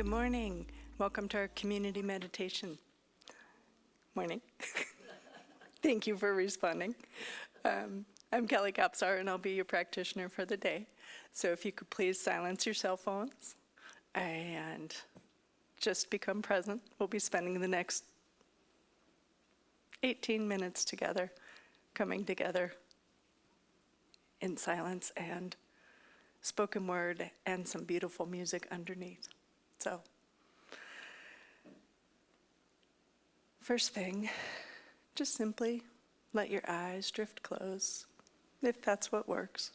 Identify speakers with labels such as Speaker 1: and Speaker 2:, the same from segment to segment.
Speaker 1: Good morning. Welcome to our community meditation. Morning. Thank you for responding. I'm Kelly Kapsar, and I'll be your practitioner for the day. So if you could please silence your cell phones and just become present. We'll be spending the next 18 minutes together, coming together in silence and spoken word and some beautiful music underneath. So, first thing, just simply let your eyes drift close, if that's what works.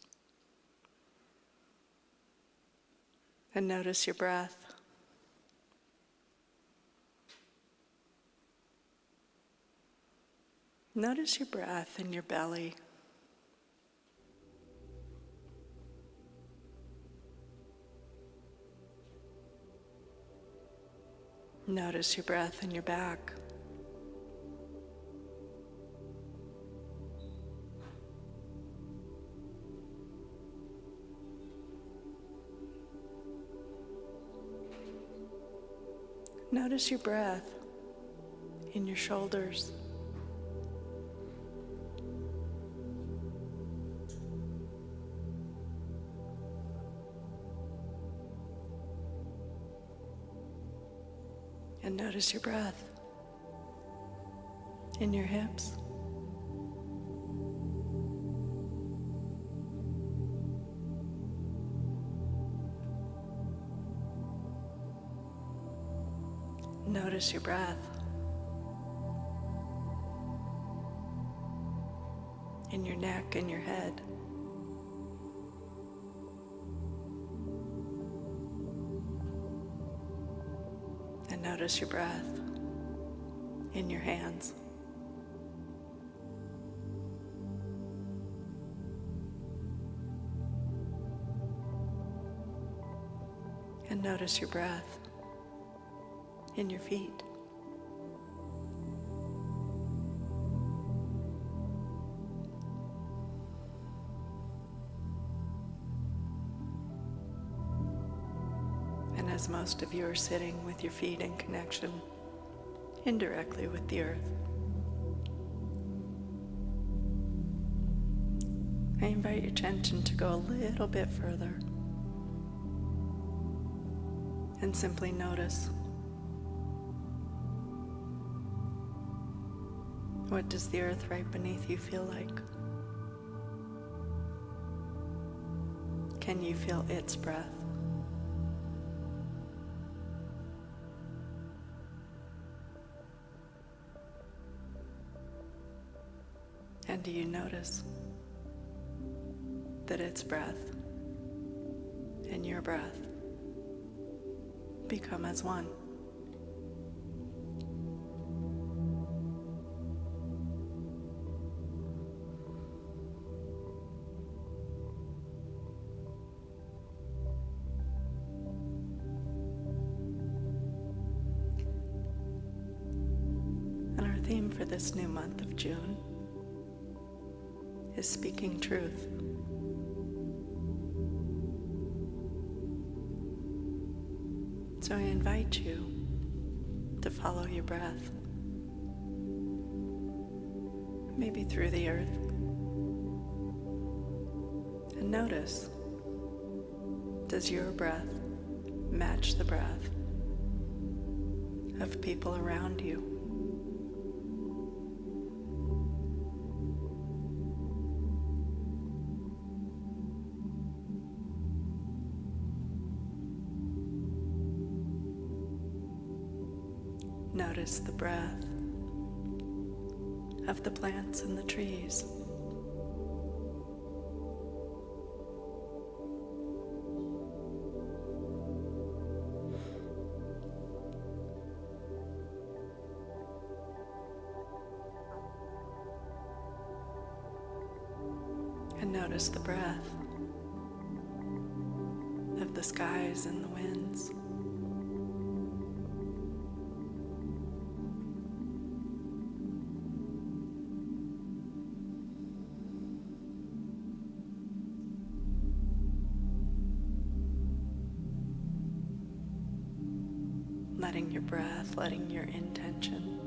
Speaker 1: And notice your breath. Notice your breath in your belly. Notice your breath in your back. Notice your breath in your shoulders. And notice your breath in your hips. Notice your breath in your neck and your head. And notice your breath in your hands. And notice your breath in your feet. And as most of you are sitting with your feet in connection indirectly with the earth, I invite your attention to go a little bit further and simply notice, what does the earth right beneath you feel like? Can you feel its breath? And do you notice that its breath and your breath become as one? And our theme for this new month of June is speaking truth. So I invite you to follow your breath, maybe through the earth, and notice, does your breath match the breath of people around you? Notice the breath of the plants and the trees. And notice the breath of the skies and the winds. letting your breath, letting your intention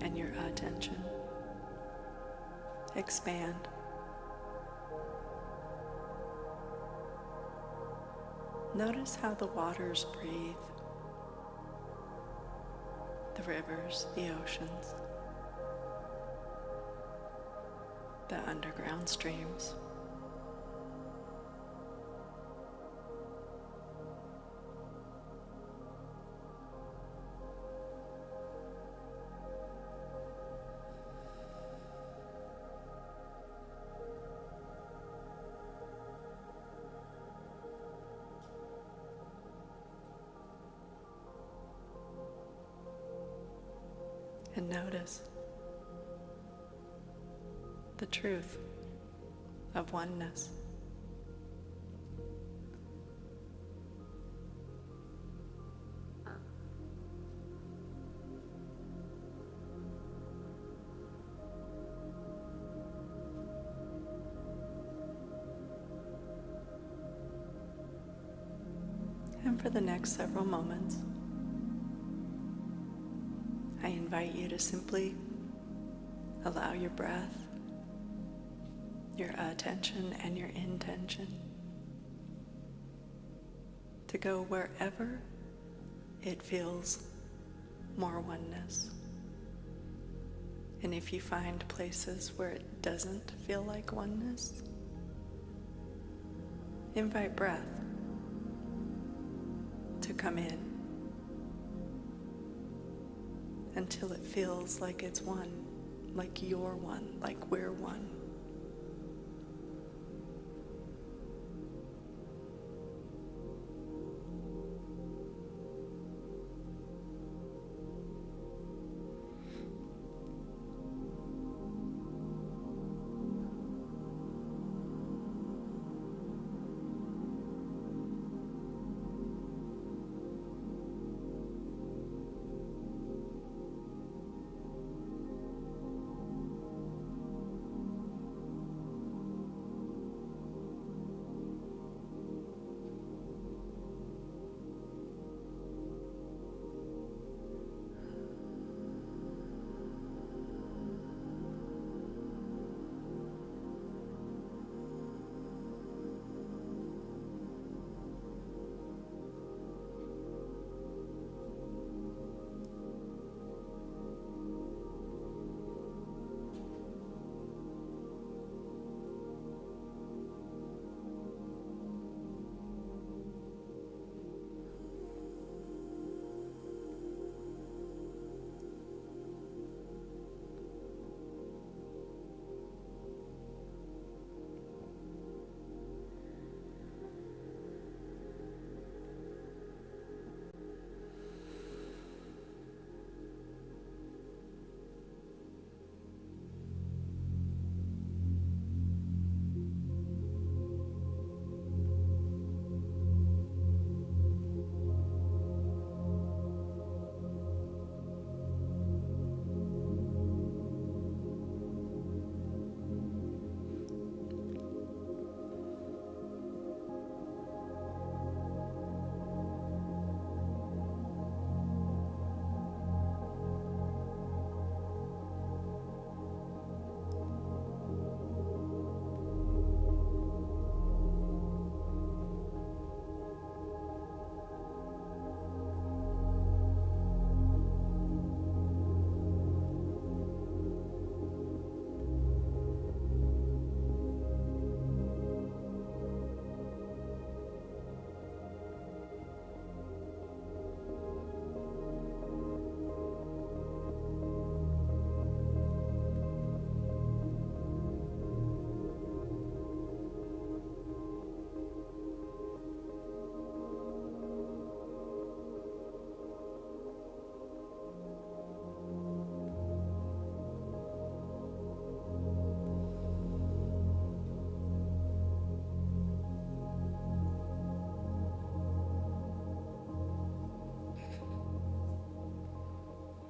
Speaker 1: and your attention expand. Notice how the waters breathe, the rivers, the oceans, the underground streams. And notice the truth of oneness. And for the next several moments, I invite you to simply allow your breath, your attention, and your intention to go wherever it feels more oneness. And if you find places where it doesn't feel like oneness, invite breath to come in until it feels like it's one, like you're one, like we're one.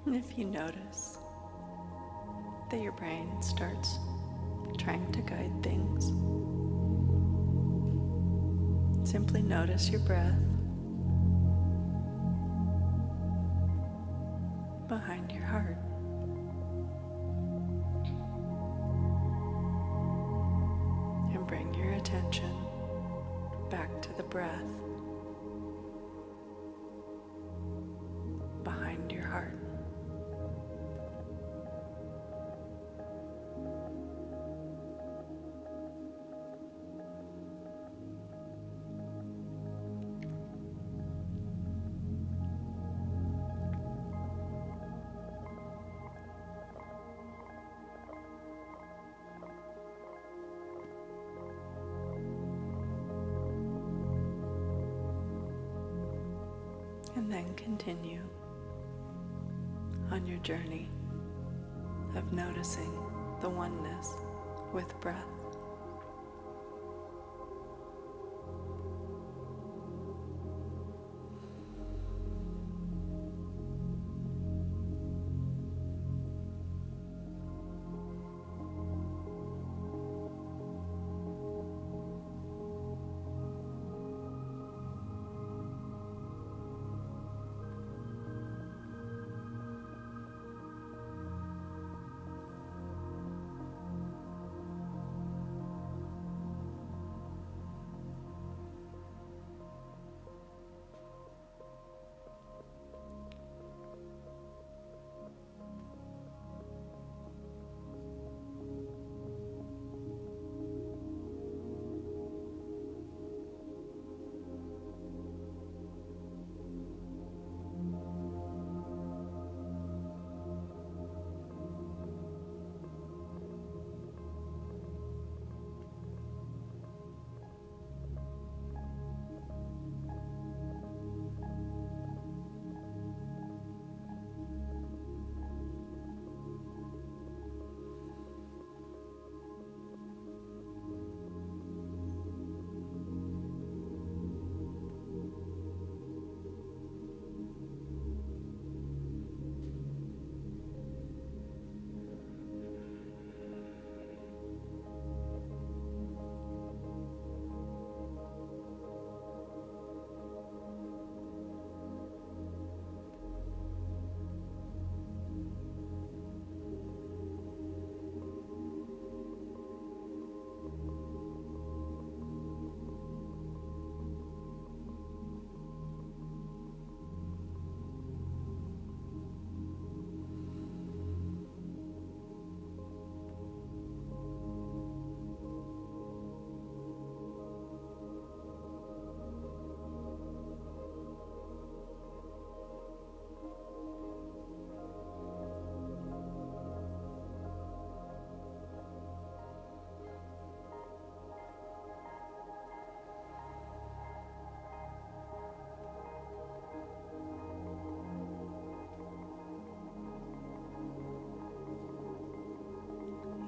Speaker 1: And if you notice that your brain starts trying to guide things, simply notice your breath behind your heart. And bring your attention back to the breath behind your heart. And then continue on your journey of noticing the oneness with breath.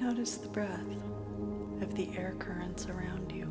Speaker 1: Notice the breath of the air currents around you.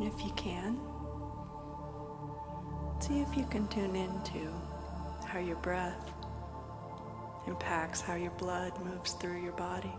Speaker 1: If you can, see if you can tune into how your breath impacts how your blood moves through your body.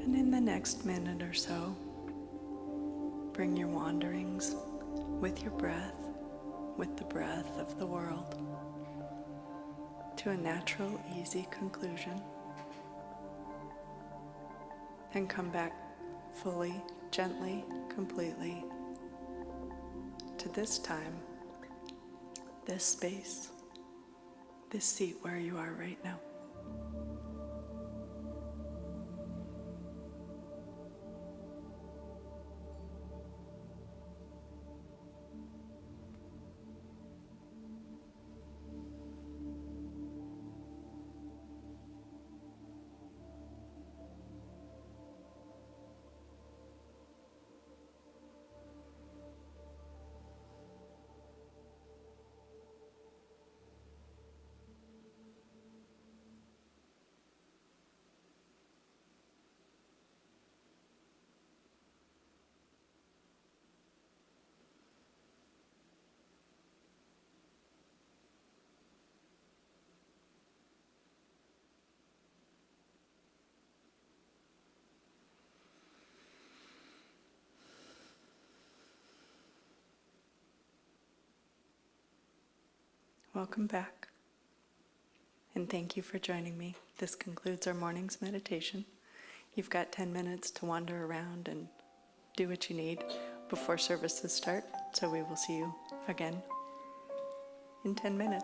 Speaker 1: And in the next minute or so, bring your wanderings with your breath, with the breath of the world, to a natural, easy conclusion. And come back fully, gently, completely to this time, this space, this seat where you are right now. Welcome back, and thank you for joining me. This concludes our morning's meditation. You've got 10 minutes to wander around and do what you need before services start, so we will see you again in 10 minutes.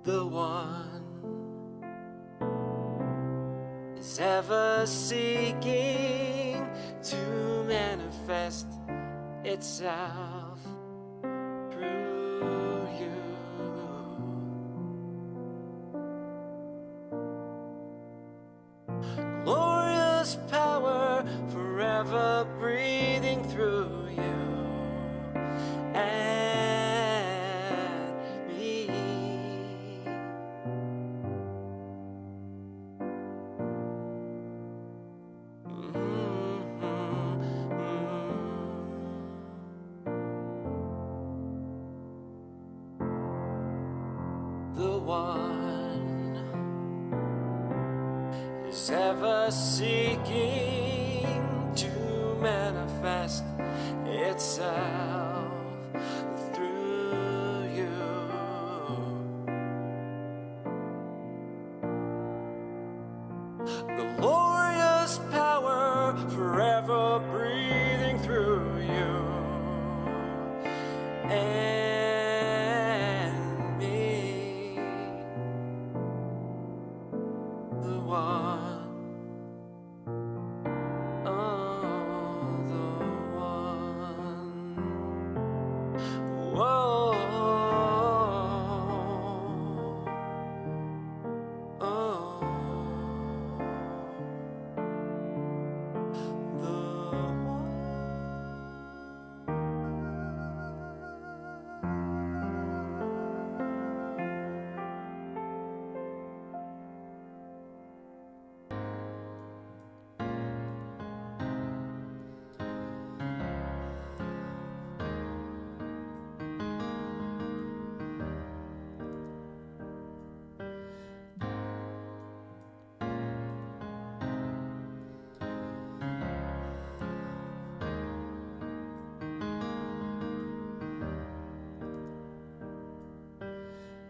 Speaker 2: The one is ever seeking to manifest itself through you. Glorious power forever breathing through you. The one is ever seeking to manifest itself through you. Glorious power forever breathing through you.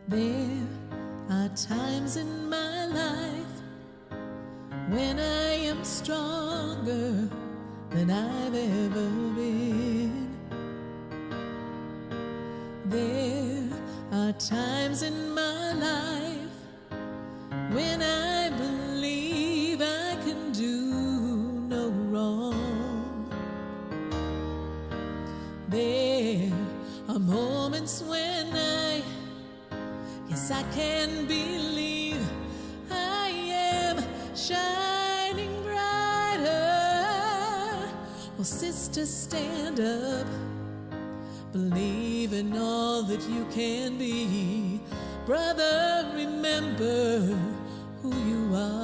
Speaker 3: There are times in my life when I am stronger than I've ever been. There are times in my life when I believe I can do no wrong. There are moments when yes, I can believe I am shining brighter. Well, sister, stand up. Believe in all that you can be. Brother, remember who you are.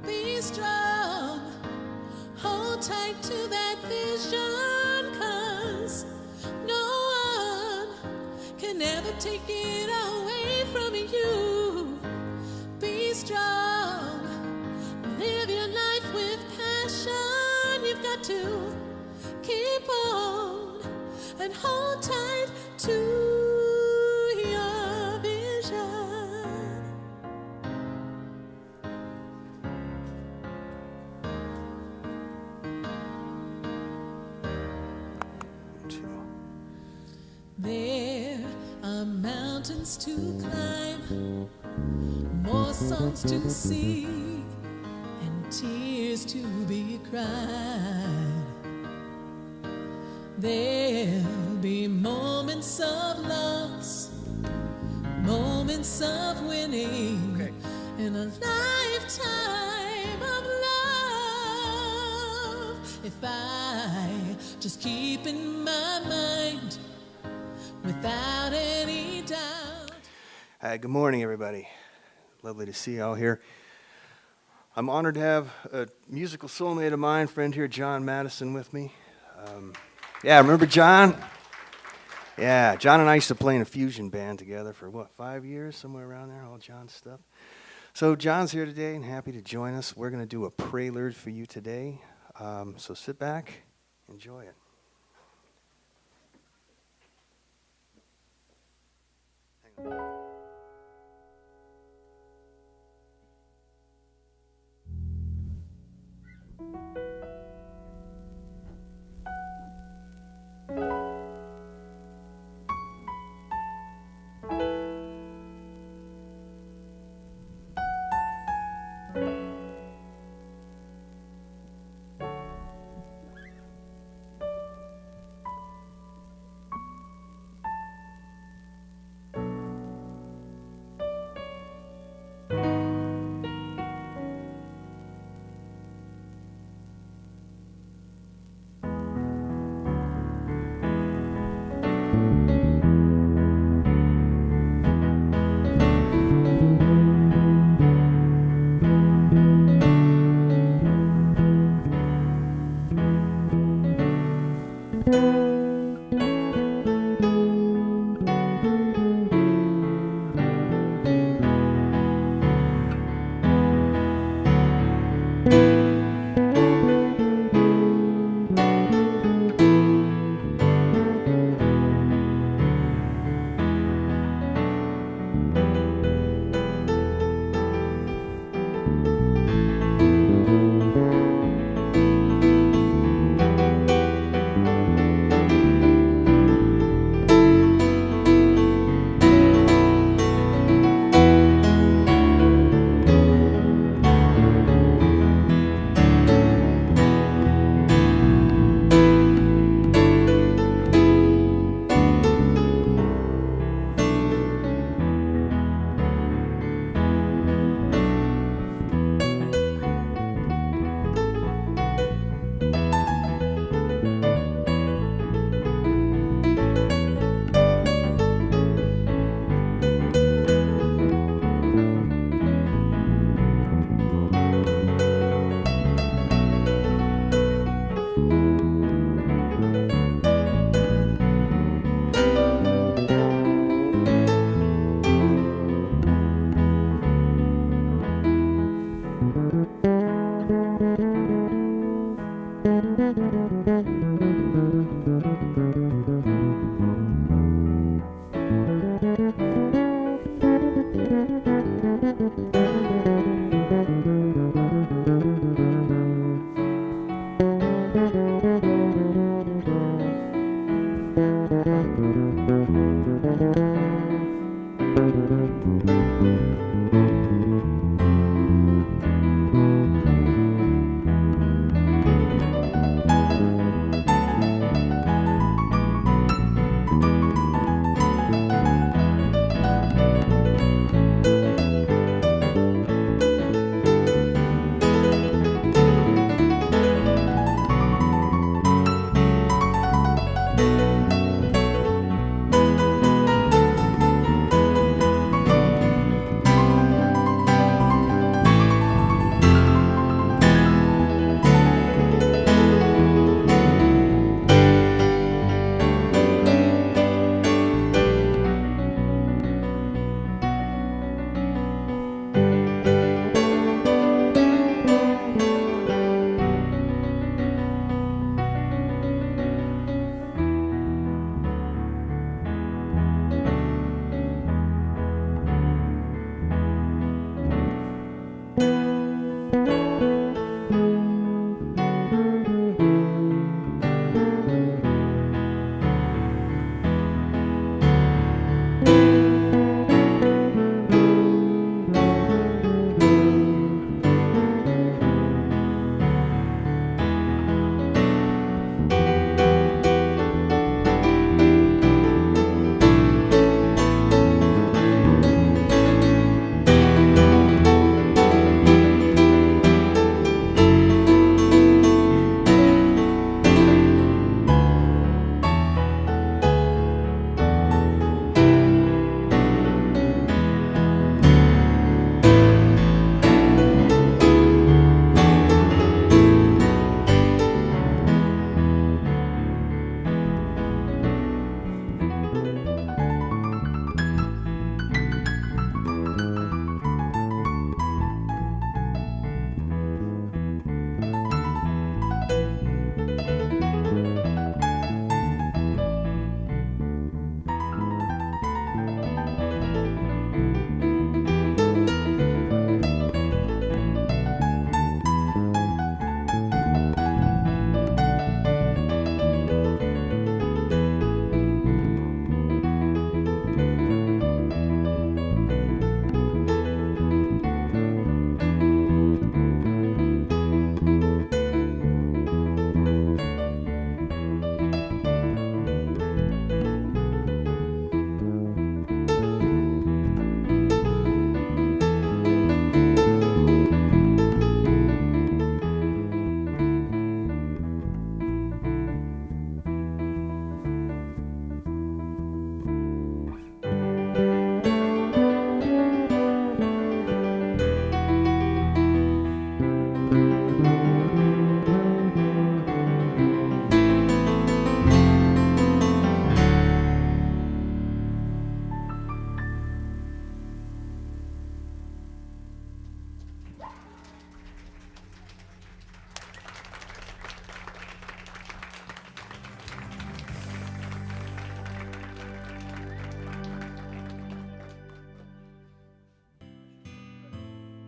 Speaker 3: Be strong. Hold tight to that vision, 'cause no one can never take it away from you. Be strong. Live your life with passion. You've got to keep on and hold tight to your vision. There are mountains to climb, more songs to sing, and tears to be cried. There'll be moments of loss, moments of winning, and a lifetime of love. If I just keep in my mind without any doubt.
Speaker 4: Good morning, everybody. Lovely to see you all here. I'm honored to have a musical soulmate of mine, friend here, John Madison, with me. Yeah, remember John? Yeah, John and I used to play in a fusion band together for, 5 years? Somewhere around there, all John's stuff. So John's here today and happy to join us. We're going to do a prelude for you today. So sit back, enjoy it. Hang on.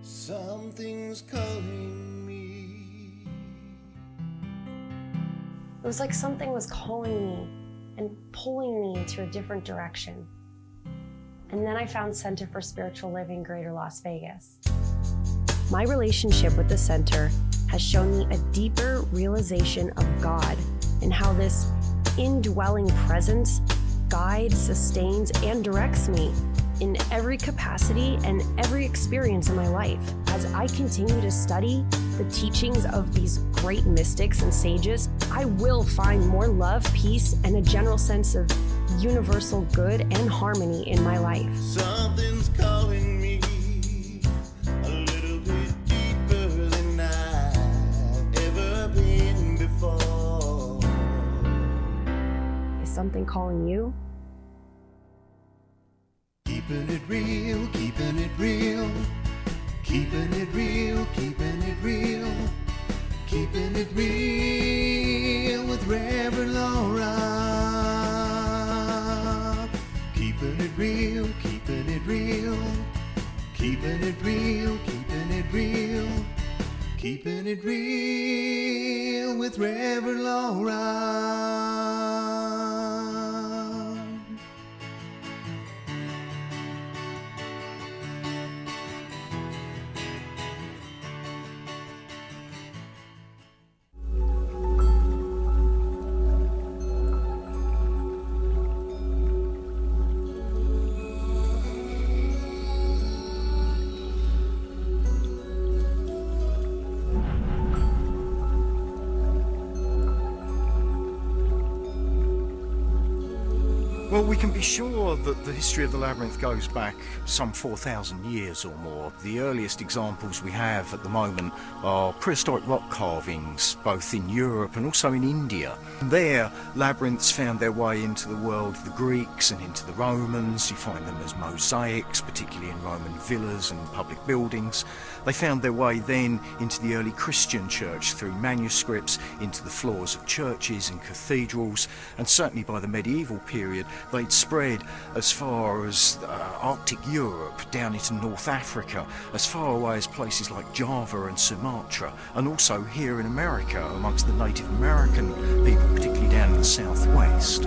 Speaker 5: Something's calling me.
Speaker 6: It was like something was calling me and pulling me into a different direction. And then I found Center for Spiritual Living Greater Las Vegas. My relationship with the center has shown me a deeper realization of God and how this indwelling presence guides, sustains, and directs me in every capacity and every experience in my life. As I continue to study the teachings of these great mystics and sages, I will find more love, peace, and a general sense of universal good and harmony in my life.
Speaker 5: Something's calling me a little bit deeper than I've ever been before.
Speaker 6: Is something calling you?
Speaker 5: Keeping it real, keeping it real, keeping it real, keeping it real, keeping it real with Reverend Laura. Keeping it real, keeping it real, keeping it real, keeping it real, keeping it real with Reverend Laura.
Speaker 7: Well, we can be sure that the history of the labyrinth goes back some 4,000 years or more. The earliest examples we have at the moment are prehistoric rock carvings, both in Europe and also in India. There, labyrinths found their way into the world of the Greeks and into the Romans. You find them as mosaics, particularly in Roman villas and public buildings. They found their way then into the early Christian church through manuscripts, into the floors of churches and cathedrals, and certainly by the medieval period they'd spread as far as Arctic Europe, down into North Africa, as far away as places like Java and Sumatra, and also here in America amongst the Native American people, particularly down in the southwest.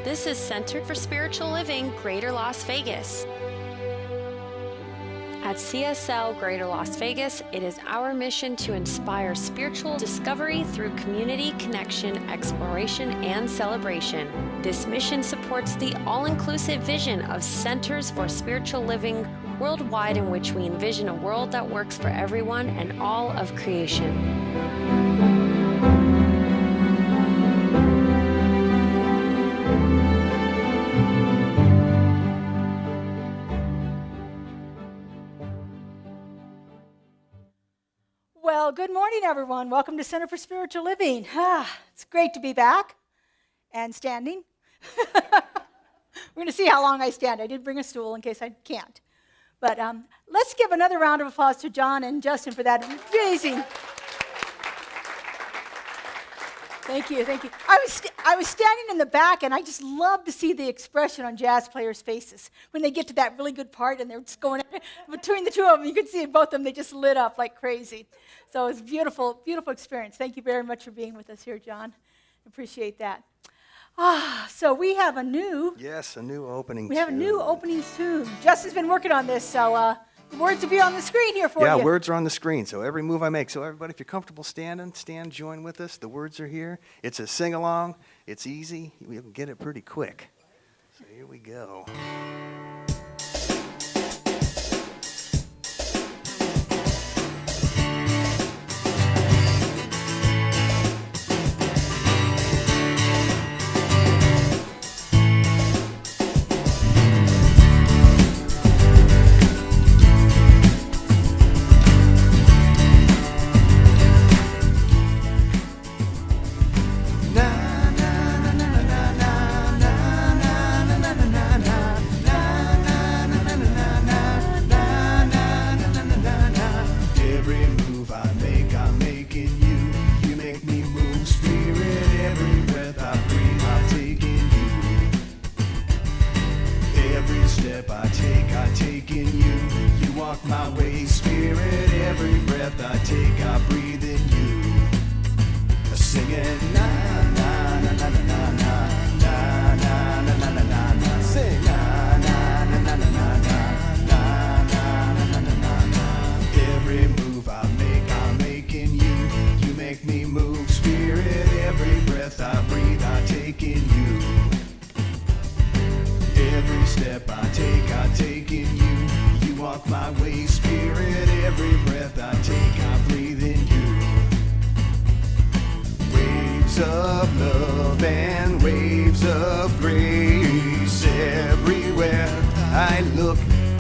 Speaker 8: This is Center for Spiritual Living, Greater Las Vegas. At CSL Greater Las Vegas, it is our mission to inspire spiritual discovery through community connection, exploration, and celebration. This mission supports the all-inclusive vision of Centers for Spiritual Living worldwide, in which we envision a world that works for everyone and all of creation.
Speaker 9: Well, good morning, everyone. Welcome to Center for Spiritual Living. It's great to be back and standing. We're going to see how long I stand. I did bring a stool in case I can't. But let's give another round of applause to John and Justin for that amazing. Thank you, thank you. I was standing in the back, and I just love to see the expression on jazz players' faces when they get to that really good part, and they're just going between the two of them. You could see both of them; they just lit up like crazy. So it's a beautiful, beautiful experience. Thank you very much for being with us here, John. Appreciate that. So we have a new.
Speaker 4: Yes, a new opening.
Speaker 9: We have a new opening tune. Justin's been working on this, so. The words will be on the screen here for you.
Speaker 4: Yeah, words are on the screen, so every move I make. So everybody, if you're comfortable standing, join with us. The words are here. It's a sing-along. It's easy. We can get it pretty quick. So here we go.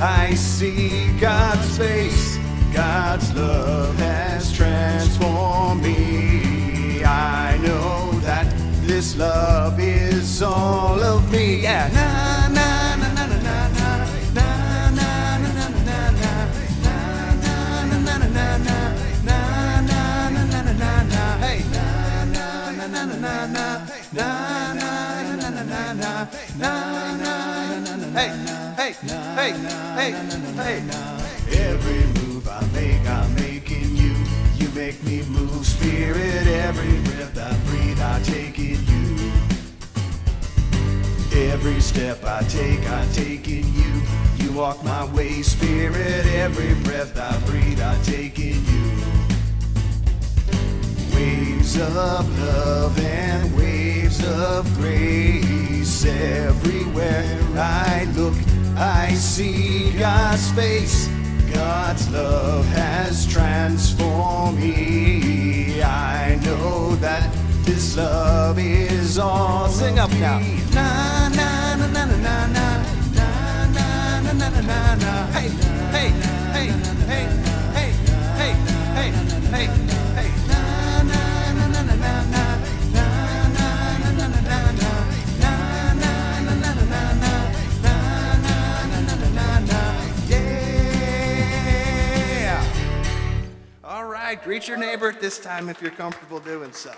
Speaker 5: I see God's face, God's love has transformed me. I know that this love is all of me. Yeah, na na na na na na na na na na na na na na na na na. Hey, na na na na na na na na na na na na na. Hey, hey, hey, hey, hey. Every move I make in you. You make make me move. Spirit, every breath I breathe, I take in you. Every step I take in you. You walk my way, Spirit, every breath I breathe, I take in you. Waves of love and waves of grace. Everywhere I look, I see God's face. God's love has transformed me. I know that this love is all.
Speaker 4: Sing up now.
Speaker 5: Na na na na na na na na na na na na na.
Speaker 4: Hey, hey, hey, hey, hey, hey, hey, hey, hey.
Speaker 5: Na na na na na na na na na na na na na na na na na na.
Speaker 4: Yeah. All right, greet your neighbor at this time if you're comfortable doing so.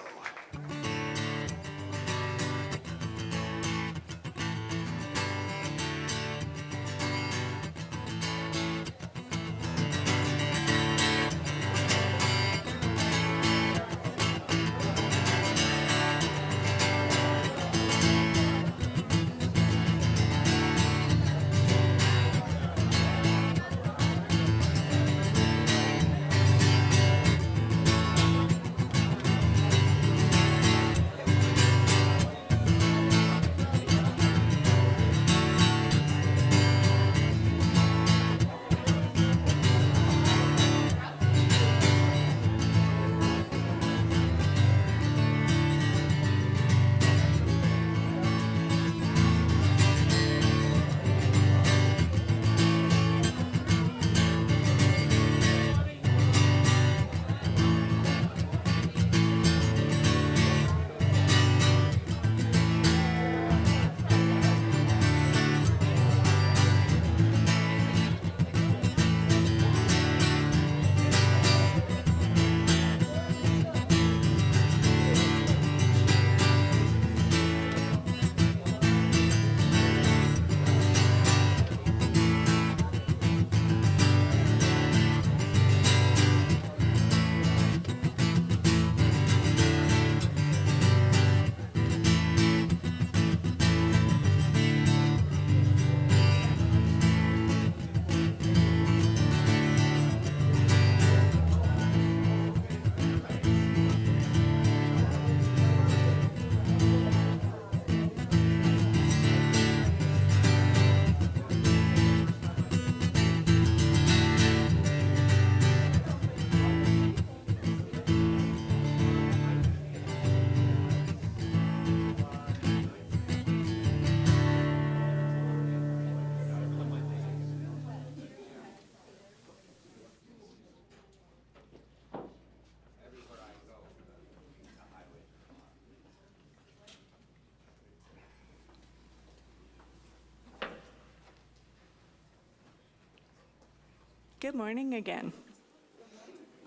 Speaker 1: Good morning again.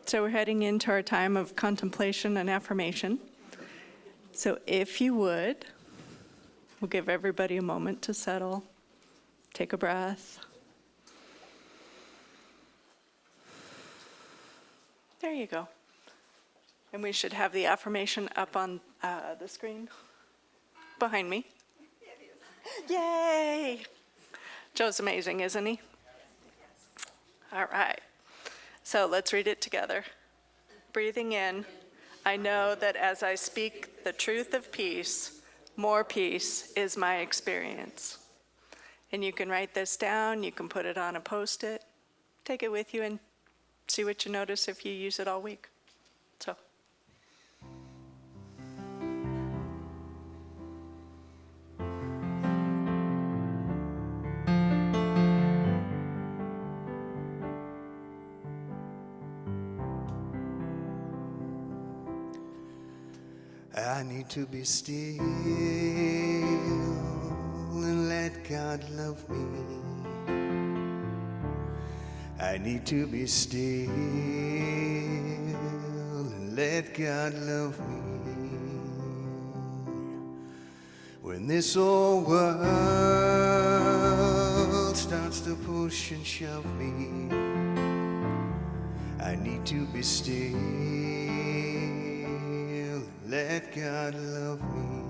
Speaker 1: So we're heading into our time of contemplation and affirmation. So if you would, we'll give everybody a moment to settle, take a breath. There you go. And we should have the affirmation up on the screen behind me. Yay! Joe's amazing, isn't he? All right. So let's read it together. Breathing in, I know that as I speak the truth of peace, more peace is my experience. And you can write this down, you can put it on a Post-it, take it with you and see what you notice if you use it all week. So.
Speaker 5: I need to be still and let God love me. I need to be still and let God love me. When this old world starts to push and shove me, I need to be still and let God love me.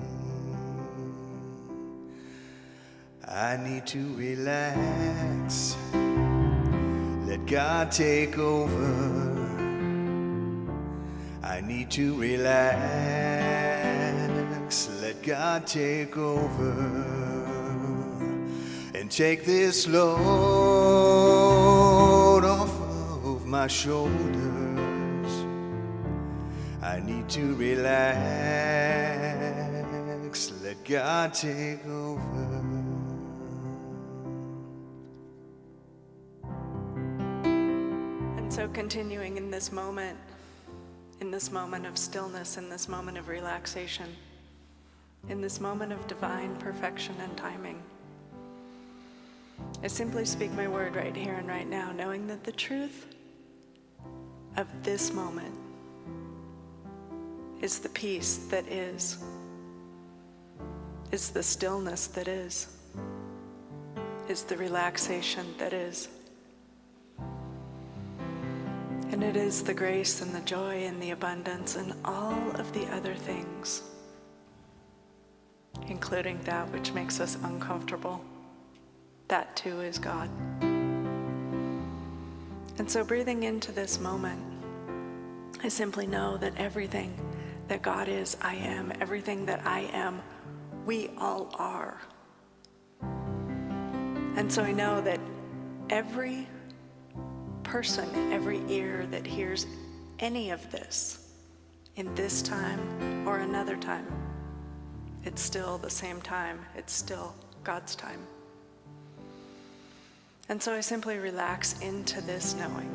Speaker 5: I need to relax, let God take over. I need to relax, let God take over, and take this load off of my shoulders. I need to relax, let God take over.
Speaker 1: And so continuing in this moment of stillness, in this moment of relaxation, in this moment of divine perfection and timing, I simply speak my word right here and right now, knowing that the truth of this moment is the peace that is the stillness that is the relaxation that is. And it is the grace and the joy and the abundance and all of the other things, including that which makes us uncomfortable. That too is God. And so breathing into this moment, I simply know that everything that God is, I am. Everything that I am, we all are. And so I know that every person, every ear that hears any of this in this time or another time, it's still the same time. It's still God's time. And so I simply relax into this knowing.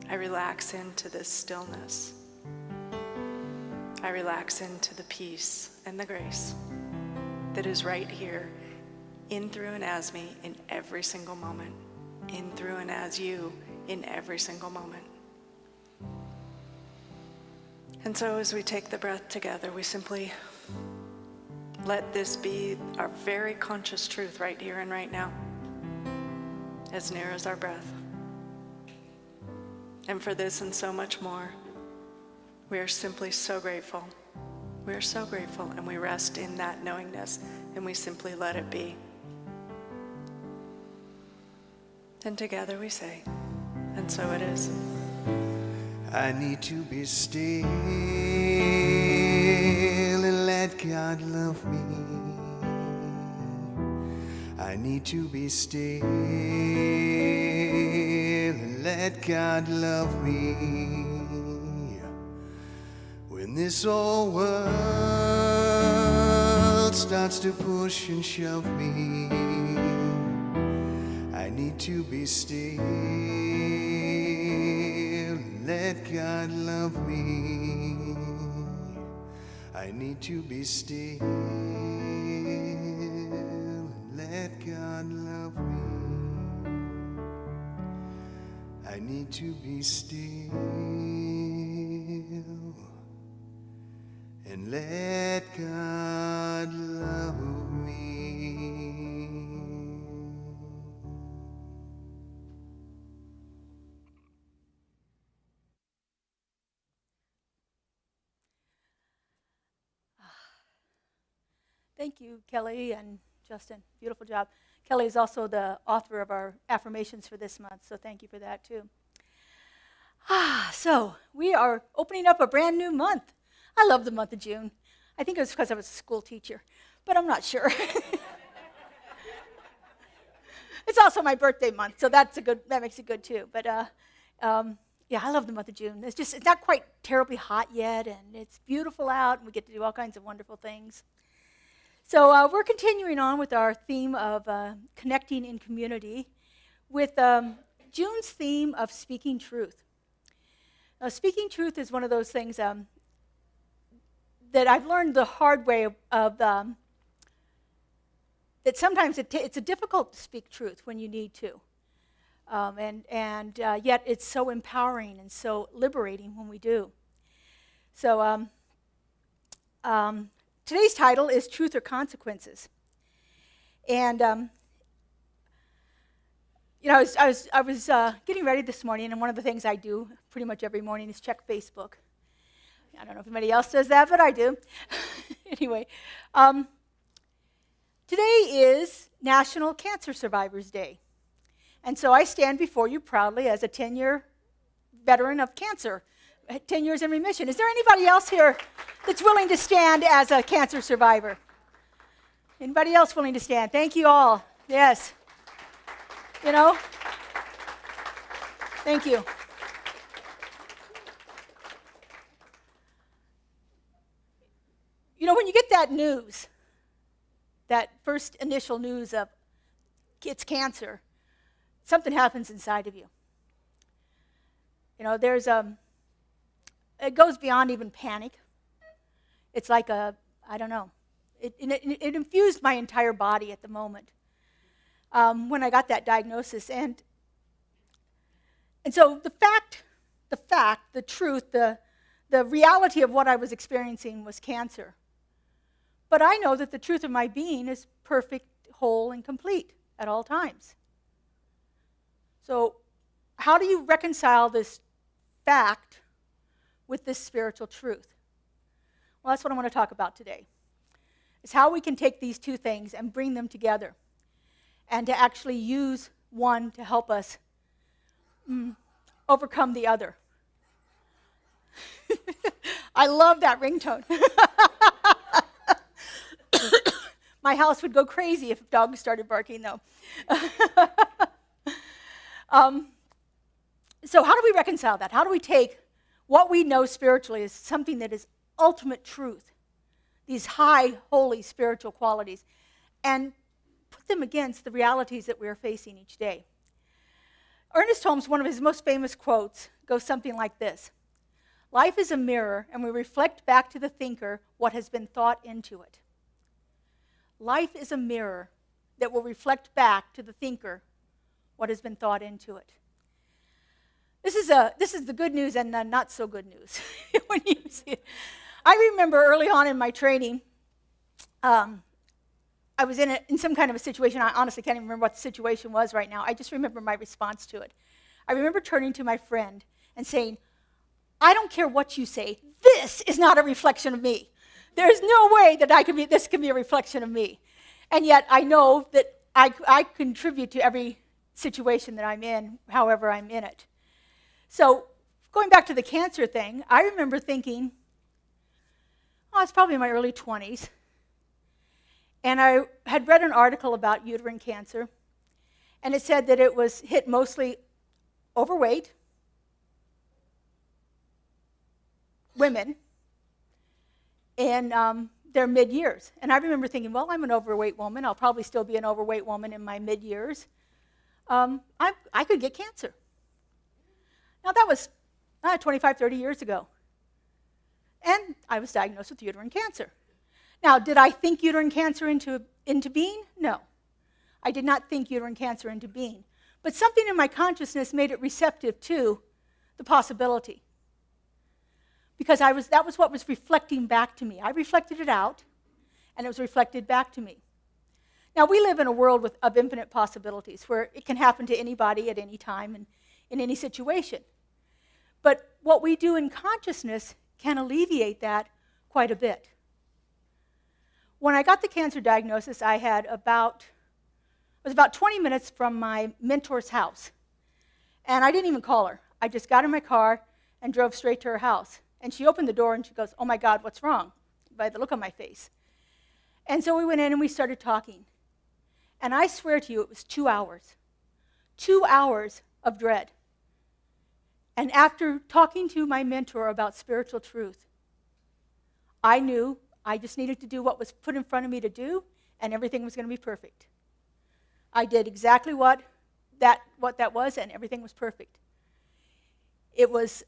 Speaker 1: I relax into this stillness. I relax into the peace and the grace that is right here, in, through, and as me in every single moment. In, through, and as you in every single moment. And so as we take the breath together, we simply let this be our very conscious truth right here and right now, as near as our breath. And for this and so much more, we are simply so grateful. We are so grateful, and we rest in that knowingness, and we simply let it be. And together we say, and so it is.
Speaker 5: I need to be still and let God love me. I need to be still and let God love me. When this old world starts to push and shove me, I need to be still and let God love me. I need to be still and let God love me. I need to be still and let God love me.
Speaker 9: Thank you, Kelly and Justin. Beautiful job. Kelly is also the author of our affirmations for this month, so thank you for that too. So we are opening up a brand new month. I love the month of June. I think it was because I was a school teacher, but I'm not sure. It's also my birthday month, so that makes it good too. But yeah, I love the month of June. It's not quite terribly hot yet, and it's beautiful out, and we get to do all kinds of wonderful things. So we're continuing on with our theme of connecting in community with June's theme of speaking truth. Speaking truth is one of those things that I've learned the hard way of that sometimes it's difficult to speak truth when you need to. And yet it's so empowering and so liberating when we do. So today's title is Truth or Consequences. And, I was getting ready this morning, and one of the things I do pretty much every morning is check Facebook. I don't know if anybody else does that, but I do. Anyway, today is National Cancer Survivors Day. And so I stand before you proudly as a 10-year veteran of cancer, 10 years in remission. Is there anybody else here that's willing to stand as a cancer survivor? Anybody else willing to stand? Thank you all. Yes. Thank you. When you get that news, that first initial news of it's cancer, something happens inside of you. It goes beyond even panic. It's like I don't know. It infused my entire body at the moment when I got that diagnosis. And so the truth, the reality of what I was experiencing was cancer. But I know that the truth of my being is perfect, whole, and complete at all times. So how do you reconcile this fact with this spiritual truth? Well, that's what I want to talk about today. Is how we can take these two things and bring them together and to actually use one to help us overcome the other. I love that ringtone. My house would go crazy if dogs started barking, though. So how do we reconcile that? How do we take what we know spiritually as something that is ultimate truth, these high, holy spiritual qualities, and put them against the realities that we are facing each day? Ernest Holmes, one of his most famous quotes, goes something like this: "Life is a mirror, and we reflect back to the thinker what has been thought into it." Life is a mirror that will reflect back to the thinker what has been thought into it. This is the good news and the not so good news when you see it. I remember early on in my training, I was in some kind of a situation. I honestly can't even remember what the situation was right now. I just remember my response to it. I remember turning to my friend and saying, "I don't care what you say. This is not a reflection of me. There's no way that this can be a reflection of me." And yet I know that I contribute to every situation that I'm in, however I'm in it. So going back to the cancer thing, I remember thinking, it's probably in my early 20s. And I had read an article about uterine cancer, and it said that it was hit mostly overweight women in their mid-years. And I remember thinking, well, I'm an overweight woman. I'll probably still be an overweight woman in my mid-years. I could get cancer. Now, that was 25, 30 years ago. And I was diagnosed with uterine cancer. Now, did I think uterine cancer into being? No. I did not think uterine cancer into being. But something in my consciousness made it receptive to the possibility. Because that was what was reflecting back to me. I reflected it out, and it was reflected back to me. Now, we live in a world of infinite possibilities where it can happen to anybody at any time and in any situation. But what we do in consciousness can alleviate that quite a bit. When I got the cancer diagnosis, I was about 20 minutes from my mentor's house. And I didn't even call her. I just got in my car and drove straight to her house. And she opened the door and she goes, "Oh my God, what's wrong?" by the look on my face. And so we went in and we started talking. And I swear to you, it was 2 hours. 2 hours of dread. And after talking to my mentor about spiritual truth, I knew I just needed to do what was put in front of me to do, and everything was going to be perfect. I did exactly what that was, and everything was perfect. It was,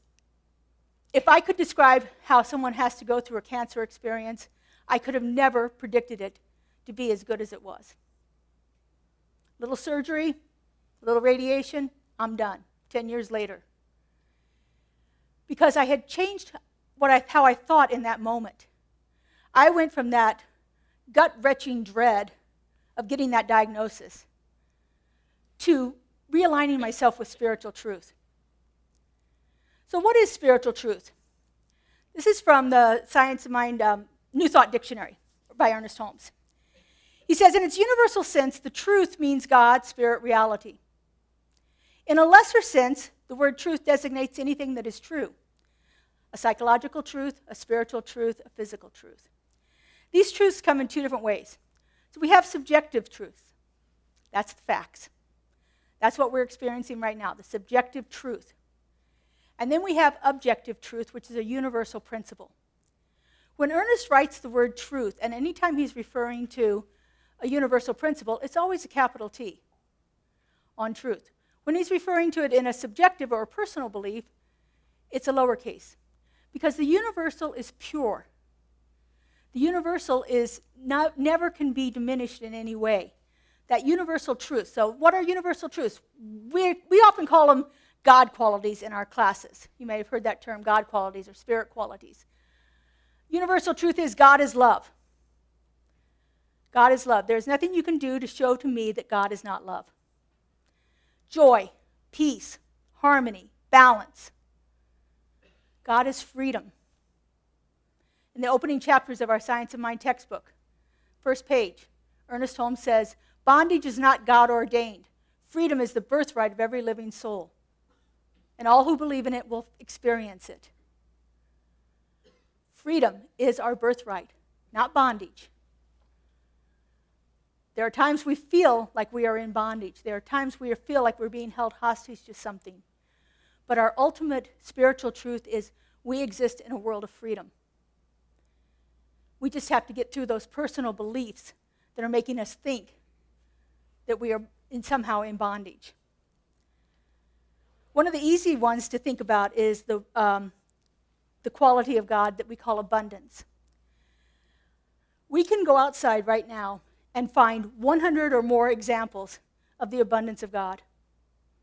Speaker 9: if I could describe how someone has to go through a cancer experience, I could have never predicted it to be as good as it was. Little surgery, little radiation, I'm done, 10 years later. Because I had changed how I thought in that moment. I went from that gut-wrenching dread of getting that diagnosis to realigning myself with spiritual truth. So what is spiritual truth? This is from the Science of Mind New Thought Dictionary by Ernest Holmes. He says, in its universal sense, the truth means God, spirit, reality. In a lesser sense, the word truth designates anything that is true. A psychological truth, a spiritual truth, a physical truth. These truths come in two different ways. So we have subjective truth. That's the facts. That's what we're experiencing right now, the subjective truth. And then we have objective truth, which is a universal principle. When Ernest writes the word truth, and anytime he's referring to a universal principle, it's always a capital T on truth. When he's referring to it in a subjective or a personal belief, it's a lowercase, because the universal is pure. The universal is never can be diminished in any way. That universal truth. So what are universal truths? We often call them God qualities in our classes. You may have heard that term, God qualities or spirit qualities. Universal truth is God is love. God is love. There's nothing you can do to show to me that God is not love. Joy, peace, harmony, balance. God is freedom. In the opening chapters of our Science of Mind textbook, first page, Ernest Holmes says, bondage is not God ordained. Freedom is the birthright of every living soul. And all who believe in it will experience it. Freedom is our birthright, not bondage. There are times we feel like we are in bondage. There are times we feel like we're being held hostage to something. But our ultimate spiritual truth is we exist in a world of freedom. We just have to get through those personal beliefs that are making us think that we are somehow in bondage. One of the easy ones to think about is the quality of God that we call abundance. We can go outside right now and find 100 or more examples of the abundance of God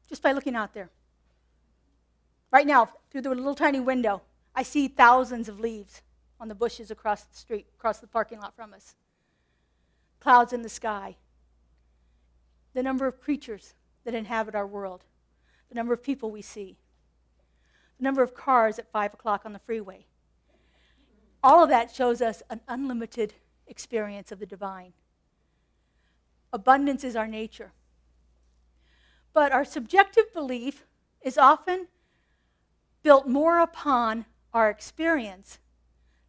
Speaker 9: just by looking out there. Right now, through the little tiny window, I see thousands of leaves on the bushes across the street, across the parking lot from us. Clouds in the sky. The number of creatures that inhabit our world. The number of people we see. The number of cars at 5 o'clock on the freeway. All of that shows us an unlimited experience of the divine. Abundance is our nature. But our subjective belief is often built more upon our experience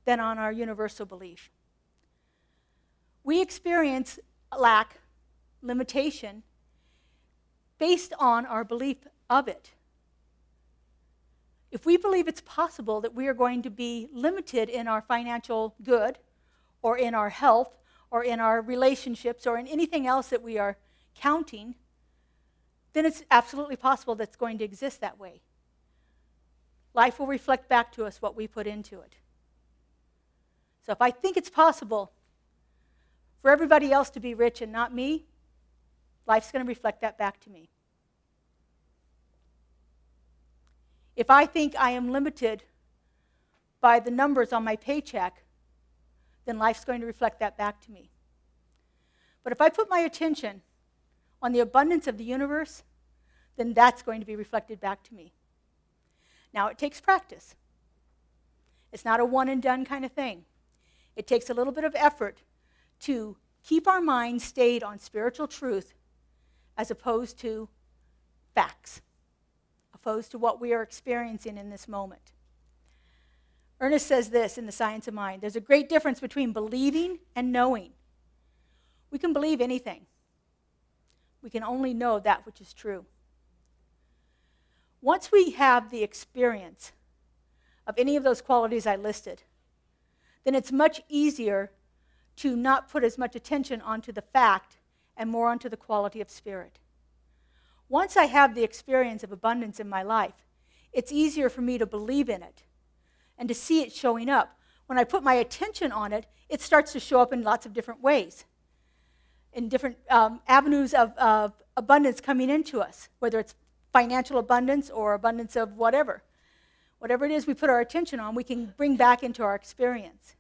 Speaker 9: than on our universal belief. We experience lack, limitation, based on our belief of it. If we believe it's possible that we are going to be limited in our financial good, or in our health, or in our relationships, or in anything else that we are counting, then it's absolutely possible that it's going to exist that way. Life will reflect back to us what we put into it. So if I think it's possible for everybody else to be rich and not me, life's going to reflect that back to me. If I think I am limited by the numbers on my paycheck, then life's going to reflect that back to me. But if I put my attention on the abundance of the universe, then that's going to be reflected back to me. Now, it takes practice. It's not a one and done kind of thing. It takes a little bit of effort to keep our minds stayed on spiritual truth as opposed to facts, opposed to what we are experiencing in this moment. Ernest says this in The Science of Mind. There's a great difference between believing and knowing. We can believe anything. We can only know that which is true. Once we have the experience of any of those qualities I listed, then it's much easier to not put as much attention onto the fact and more onto the quality of spirit. Once I have the experience of abundance in my life, it's easier for me to believe in it and to see it showing up. When I put my attention on it, it starts to show up in lots of different ways, in different avenues of abundance coming into us, whether it's financial abundance or abundance of whatever. Whatever it is we put our attention on, we can bring back into our experience.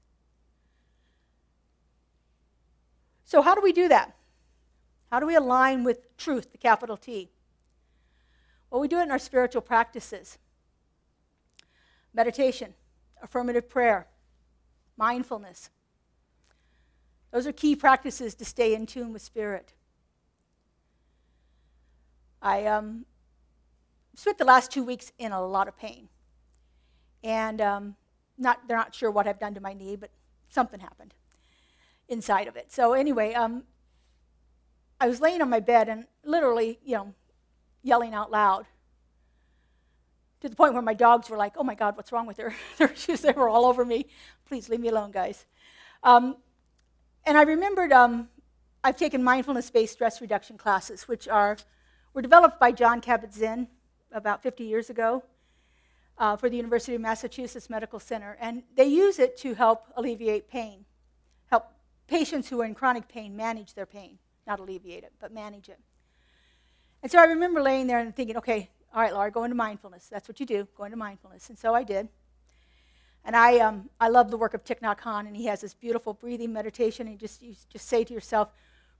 Speaker 9: So how do we do that? How do we align with truth, the capital T? Well, we do it in our spiritual practices. Meditation, affirmative prayer, mindfulness. Those are key practices to stay in tune with Spirit. I spent the last 2 weeks in a lot of pain. And they're not sure what I've done to my knee, but something happened inside of it. So anyway, I was laying on my bed and literally, yelling out loud to the point where my dogs were like, "Oh my God, what's wrong with her?" They were all over me. Please leave me alone, guys. And I remembered I've taken mindfulness-based stress reduction classes, which were developed by John Kabat-Zinn about 50 years ago for the University of Massachusetts Medical Center. And they use it to help alleviate pain, help patients who are in chronic pain manage their pain, not alleviate it, but manage it. And so I remember laying there and thinking, okay, all right, Laura, go into mindfulness. That's what you do, go into mindfulness. And so I did. And I love the work of Thich Nhat Hanh, and he has this beautiful breathing meditation. And you just say to yourself,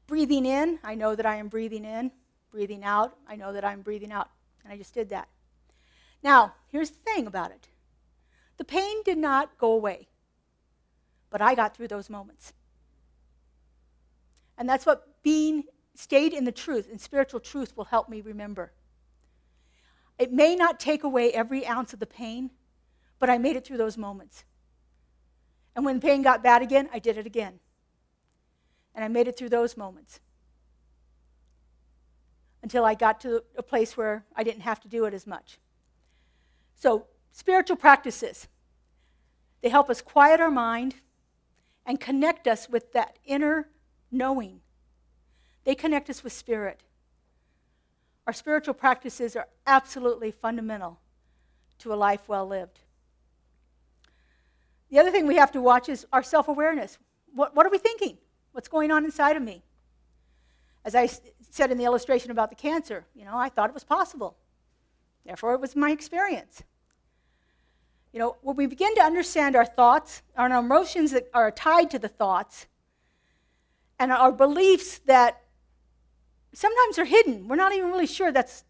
Speaker 9: breathing in, I know that I am breathing in. Breathing out, I know that I'm breathing out. And I just did that. Now, here's the thing about it. The pain did not go away, but I got through those moments. And that's what being stayed in the truth, in spiritual truth, will help me remember. It may not take away every ounce of the pain, but I made it through those moments. And when the pain got bad again, I did it again. And I made it through those moments until I got to a place where I didn't have to do it as much. So, spiritual practices, they help us quiet our mind and connect us with that inner knowing. They connect us with Spirit. Our spiritual practices are absolutely fundamental to a life well lived. The other thing we have to watch is our self-awareness. What are we thinking? What's going on inside of me? As I said in the illustration about the cancer, I thought it was possible. Therefore, it was my experience. When we begin to understand our thoughts, our emotions that are tied to the thoughts, and our beliefs that sometimes are hidden. We're not even really sure that's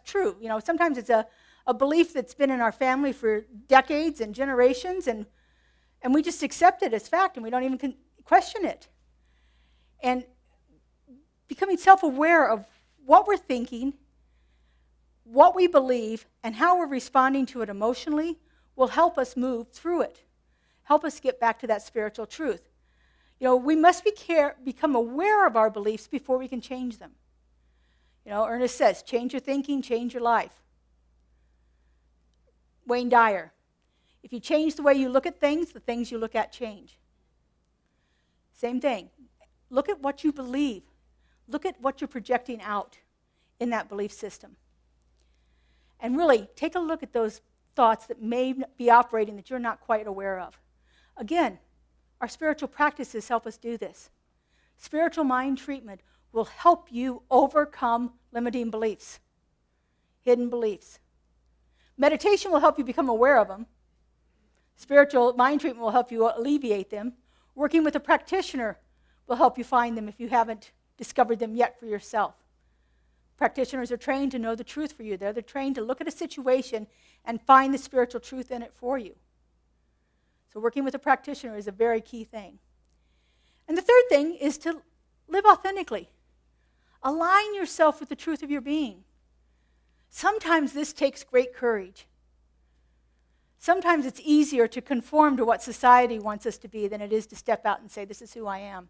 Speaker 9: true. Sometimes it's a belief that's been in our family for decades and generations, and we just accept it as fact, and we don't even question it. And becoming self-aware of what we're thinking, what we believe, and how we're responding to it emotionally will help us move through it, help us get back to that spiritual truth. We must become aware of our beliefs before we can change them. Ernest says, change your thinking, change your life. Wayne Dyer, if you change the way you look at things, the things you look at change. Same thing. Look at what you believe. Look at what you're projecting out in that belief system. And really, take a look at those thoughts that may be operating that you're not quite aware of. Again, our spiritual practices help us do this. Spiritual mind treatment will help you overcome limiting beliefs, hidden beliefs. Meditation will help you become aware of them. Spiritual mind treatment will help you alleviate them. Working with a practitioner will help you find them if you haven't discovered them yet for yourself. Practitioners are trained to know the truth for you. They're trained to look at a situation and find the spiritual truth in it for you. So working with a practitioner is a very key thing. And the third thing is to live authentically. Align yourself with the truth of your being. Sometimes this takes great courage. Sometimes it's easier to conform to what society wants us to be than it is to step out and say, this is who I am.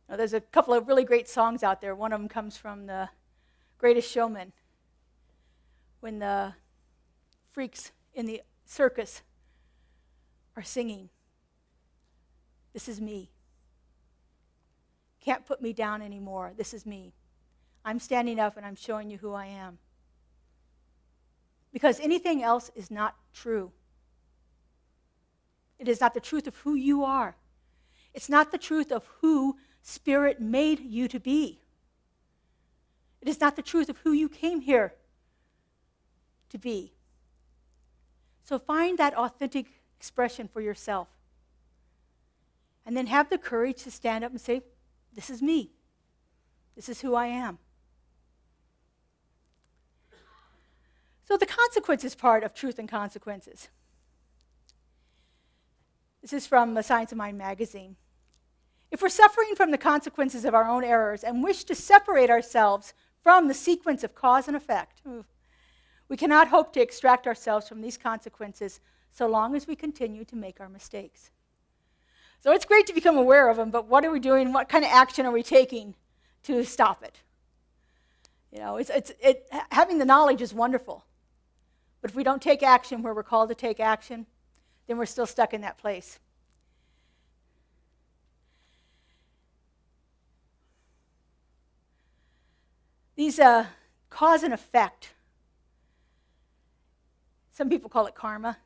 Speaker 9: Now, there's a couple of really great songs out there. One of them comes from The Greatest Showman, when the freaks in the circus are singing, this is me. Can't put me down anymore. This is me. I'm standing up and I'm showing you who I am. Because anything else is not true. It is not the truth of who you are. It's not the truth of who Spirit made you to be. It is not the truth of who you came here to be. So find that authentic expression for yourself. And then have the courage to stand up and say, this is me. This is who I am. So the consequences part of Truth and Consequences. This is from the Science of Mind magazine. If we're suffering from the consequences of our own errors and wish to separate ourselves from the sequence of cause and effect, we cannot hope to extract ourselves from these consequences so long as we continue to make our mistakes. So it's great to become aware of them, but what are we doing? What kind of action are we taking to stop it? You know, having the knowledge is wonderful, but if we don't take action where we're called to take action, then we're still stuck in that place. These cause and effect. Some people call it karma.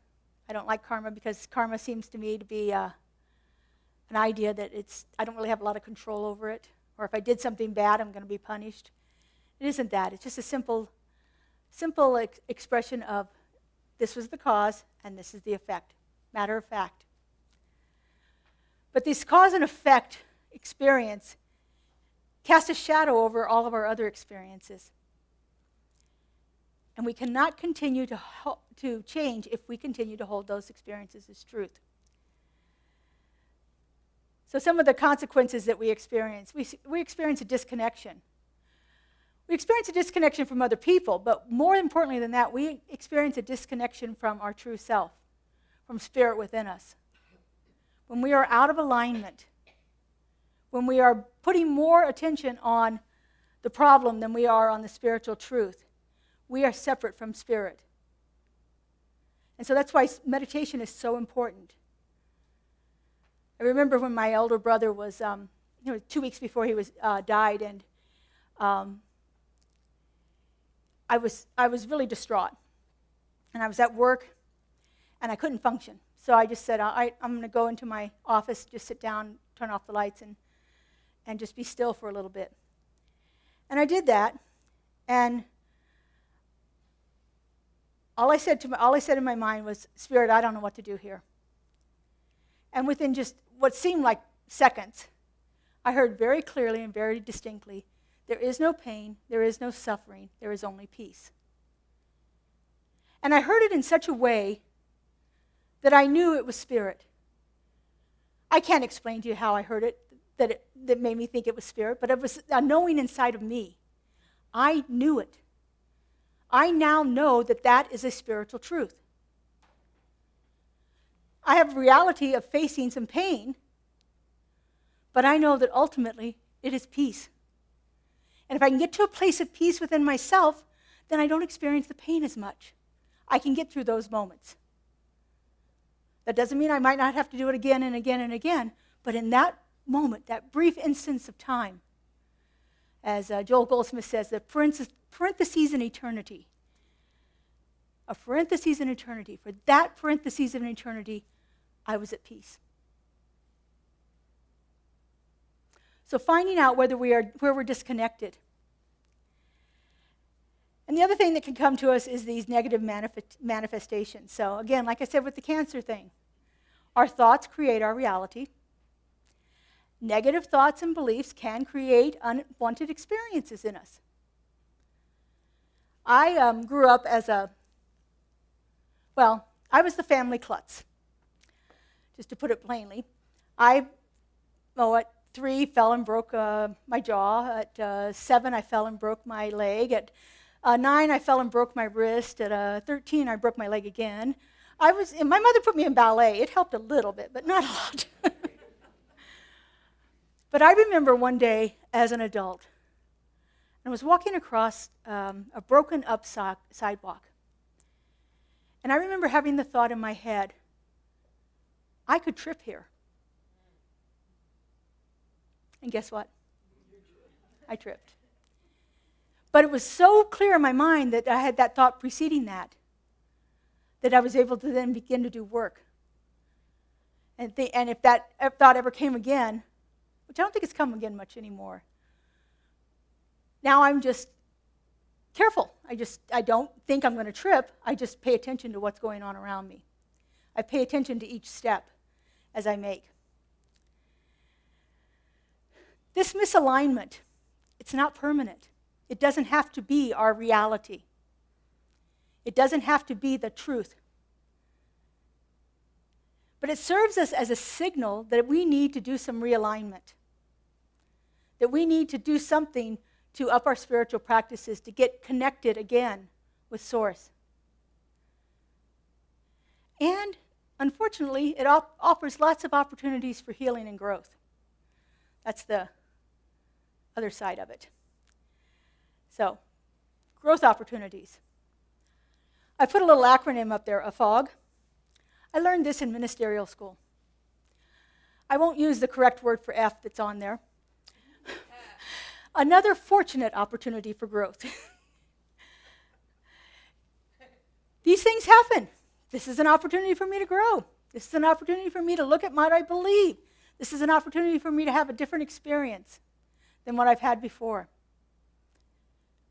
Speaker 9: I don't like karma because karma seems to me to be an idea that I don't really have a lot of control over it, or if I did something bad, I'm going to be punished. It isn't that. It's just a simple expression of this was the cause and this is the effect. Matter of fact. But this cause and effect experience casts a shadow over all of our other experiences. And we cannot continue to change if we continue to hold those experiences as truth. So some of the consequences that we experience, we experience a disconnection. We experience a disconnection from other people, but more importantly than that, we experience a disconnection from our true self, from spirit within us. When we are out of alignment, when we are putting more attention on the problem than we are on the spiritual truth, we are separate from spirit. And so that's why meditation is so important. I remember when my elder brother was, 2 weeks before he died, and I was really distraught. And I was at work, and I couldn't function. So I just said, I'm going to go into my office, just sit down, turn off the lights, and just be still for a little bit. And I did that, and all I said in my mind was, Spirit, I don't know what to do here. And within just what seemed like seconds, I heard very clearly and very distinctly, there is no pain, there is no suffering, there is only peace. And I heard it in such a way that I knew it was Spirit. I can't explain to you how I heard it, that made me think it was Spirit, but it was a knowing inside of me. I knew it. I now know that that is a spiritual truth. I have a reality of facing some pain, but I know that ultimately it is peace. And if I can get to a place of peace within myself, then I don't experience the pain as much. I can get through those moments. That doesn't mean I might not have to do it again and again and again, but in that moment, that brief instance of time, as Joel Goldsmith says, the parentheses in eternity. A parentheses in eternity. For that parentheses in eternity, I was at peace. So finding out where we're disconnected. And the other thing that can come to us is these negative manifestations. So again, like I said with the cancer thing, our thoughts create our reality. Negative thoughts and beliefs can create unwanted experiences in us. I grew up as I was the family klutz, just to put it plainly. At 3, fell and broke my jaw. At 7, I fell and broke my leg. At 9, I fell and broke my wrist. At 13, I broke my leg again. My mother put me in ballet. It helped a little bit, but not a lot. But I remember one day as an adult, I was walking across a broken up sidewalk. And I remember having the thought in my head, I could trip here. And guess what? I tripped. But it was so clear in my mind that I had that thought preceding that I was able to then begin to do work. And if that thought ever came again, which I don't think it's come again much anymore, now I'm just careful. I don't think I'm going to trip. I just pay attention to what's going on around me. I pay attention to each step as I make. This misalignment, It's not permanent. It doesn't have to be our reality. It doesn't have to be the truth. But it serves us as a signal that we need to do some realignment, that we need to do something to up our spiritual practices, to get connected again with Source. And unfortunately, it offers lots of opportunities for healing and growth. That's the other side of it. So, growth opportunities. I put a little acronym up there, AFOG. I learned this in ministerial school. I won't use the correct word for F that's on there. Another fortunate opportunity for growth. These things happen. This is an opportunity for me to grow. This is an opportunity for me to look at what I believe. This is an opportunity for me to have a different experience than what I've had before.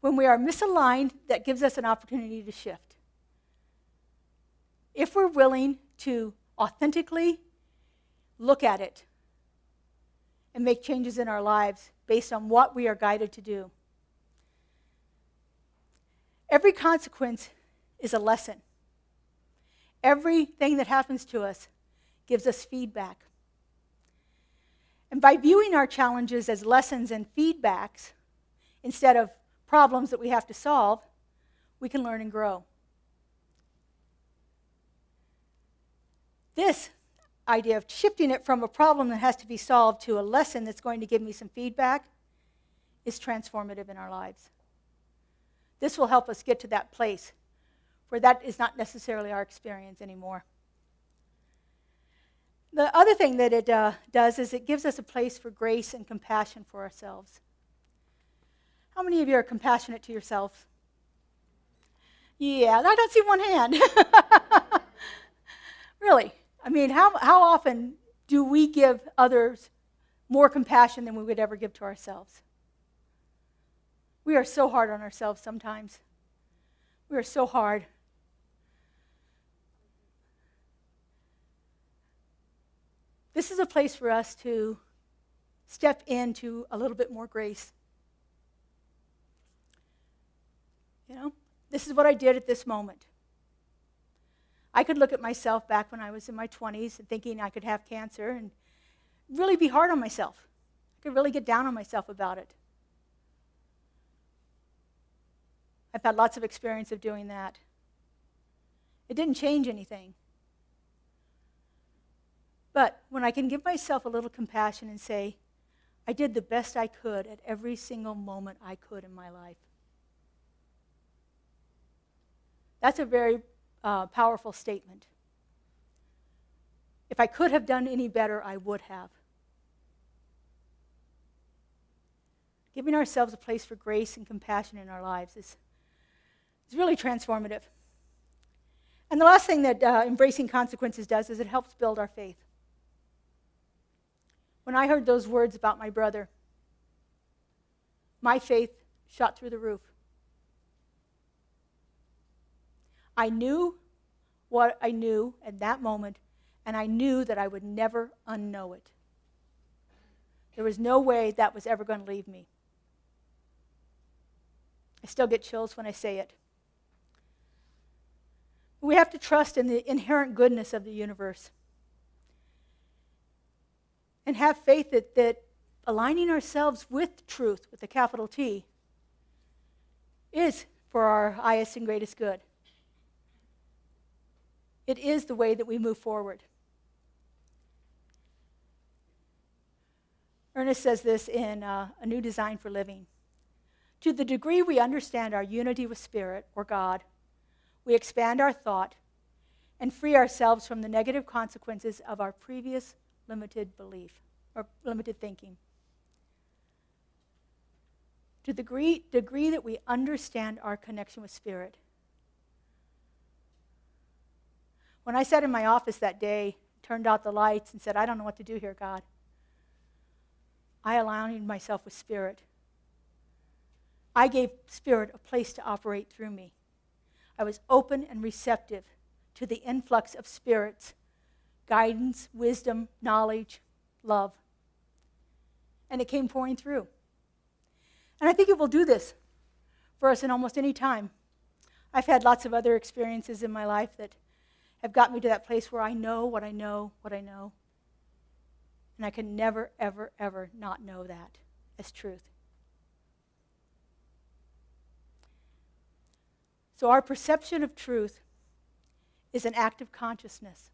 Speaker 9: When we are misaligned, that gives us an opportunity to shift. If we're willing to authentically look at it and make changes in our lives based on what we are guided to do. Every consequence is a lesson. Everything that happens to us gives us feedback. And by viewing our challenges as lessons and feedbacks instead of problems that we have to solve, we can learn and grow. This idea of shifting it from a problem that has to be solved to a lesson that's going to give me some feedback is transformative in our lives. This will help us get to that place where that is not necessarily our experience anymore. The other thing that it does is it gives us a place for grace and compassion for ourselves. How many of you are compassionate to yourselves? Yeah, I don't see one hand. Really. I mean, how often do we give others more compassion than we would ever give to ourselves? We are so hard on ourselves sometimes. We are so hard. This is a place for us to step into a little bit more grace. You know, this is what I did at this moment. I could look at myself back when I was in my 20s and thinking I could have cancer and really be hard on myself. I could really get down on myself about it. I've had lots of experience of doing that. It didn't change anything. But when I can give myself a little compassion and say, I did the best I could at every single moment I could in my life. That's a very powerful statement. If I could have done any better, I would have. Giving ourselves a place for grace and compassion in our lives is really transformative. And the last thing that embracing consequences does is it helps build our faith. When I heard those words about my brother, my faith shot through the roof. I knew what I knew at that moment, and I knew that I would never unknow it. There was no way that was ever going to leave me. I still get chills when I say it. We have to trust in the inherent goodness of the universe and have faith that aligning ourselves with truth, with a capital T, is for our highest and greatest good. It is the way that we move forward. Ernest says this in A New Design for Living. To the degree we understand our unity with Spirit, or God, we expand our thought and free ourselves from the negative consequences of our previous limited belief, or limited thinking. To the degree that we understand our connection with Spirit. When I sat in my office that day, turned out the lights, and said, I don't know what to do here, God, I aligned myself with Spirit. I gave Spirit a place to operate through me. I was open and receptive to the influx of Spirit's guidance, wisdom, knowledge, love. And it came pouring through. And I think it will do this for us in almost any time. I've had lots of other experiences in my life that have got me to that place where I know what I know, what I know. And I can never, ever, ever not know that as truth. So our perception of truth is an act of consciousness,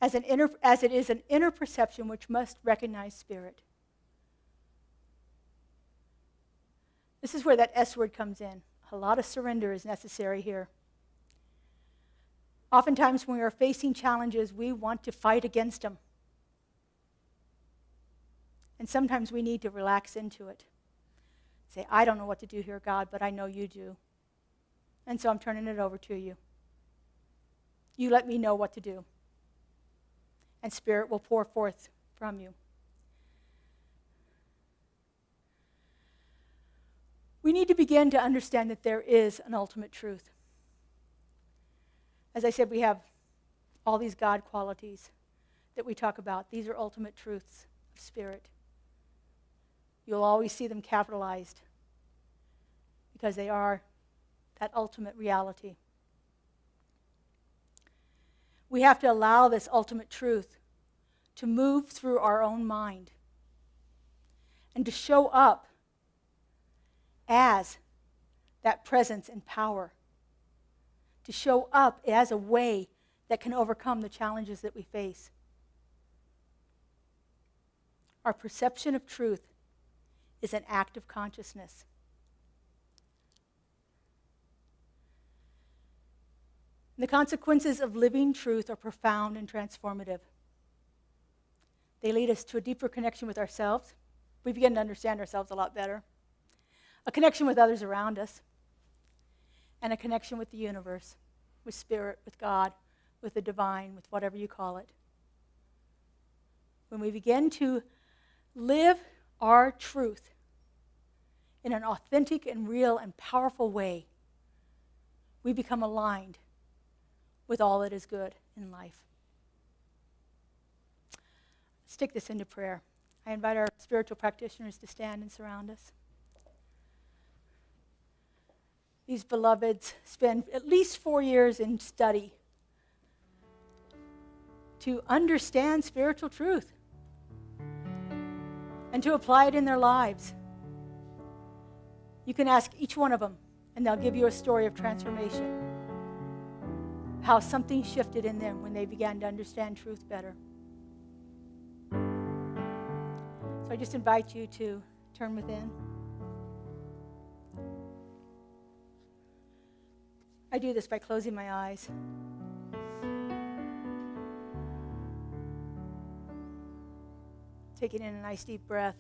Speaker 9: as it is an inner perception which must recognize spirit. This is where that S word comes in. A lot of surrender is necessary here. Oftentimes when we are facing challenges, we want to fight against them. And sometimes we need to relax into it. Say, I don't know what to do here, God, but I know you do. And so I'm turning it over to you. You let me know what to do. And Spirit will pour forth from you. We need to begin to understand that there is an ultimate truth. As I said, we have all these God qualities that we talk about. These are ultimate truths of Spirit. You'll always see them capitalized because they are that ultimate reality. We have to allow this ultimate truth to move through our own mind and to show up as that presence and power, to show up as a way that can overcome the challenges that we face. Our perception of truth is an act of consciousness. The consequences of living truth are profound and transformative. They lead us to a deeper connection with ourselves. We begin to understand ourselves a lot better. A connection with others around us. And a connection with the universe, with Spirit, with God, with the divine, with whatever you call it. When we begin to live our truth in an authentic and real and powerful way, we become aligned with all that is good in life. Let's take this into prayer. I invite our spiritual practitioners to stand and surround us. These beloveds spend at least 4 years in study to understand spiritual truth and to apply it in their lives. You can ask each one of them, and they'll give you a story of transformation, how something shifted in them when they began to understand truth better. So I just invite you to turn within. I do this by closing my eyes. Taking in a nice deep breath.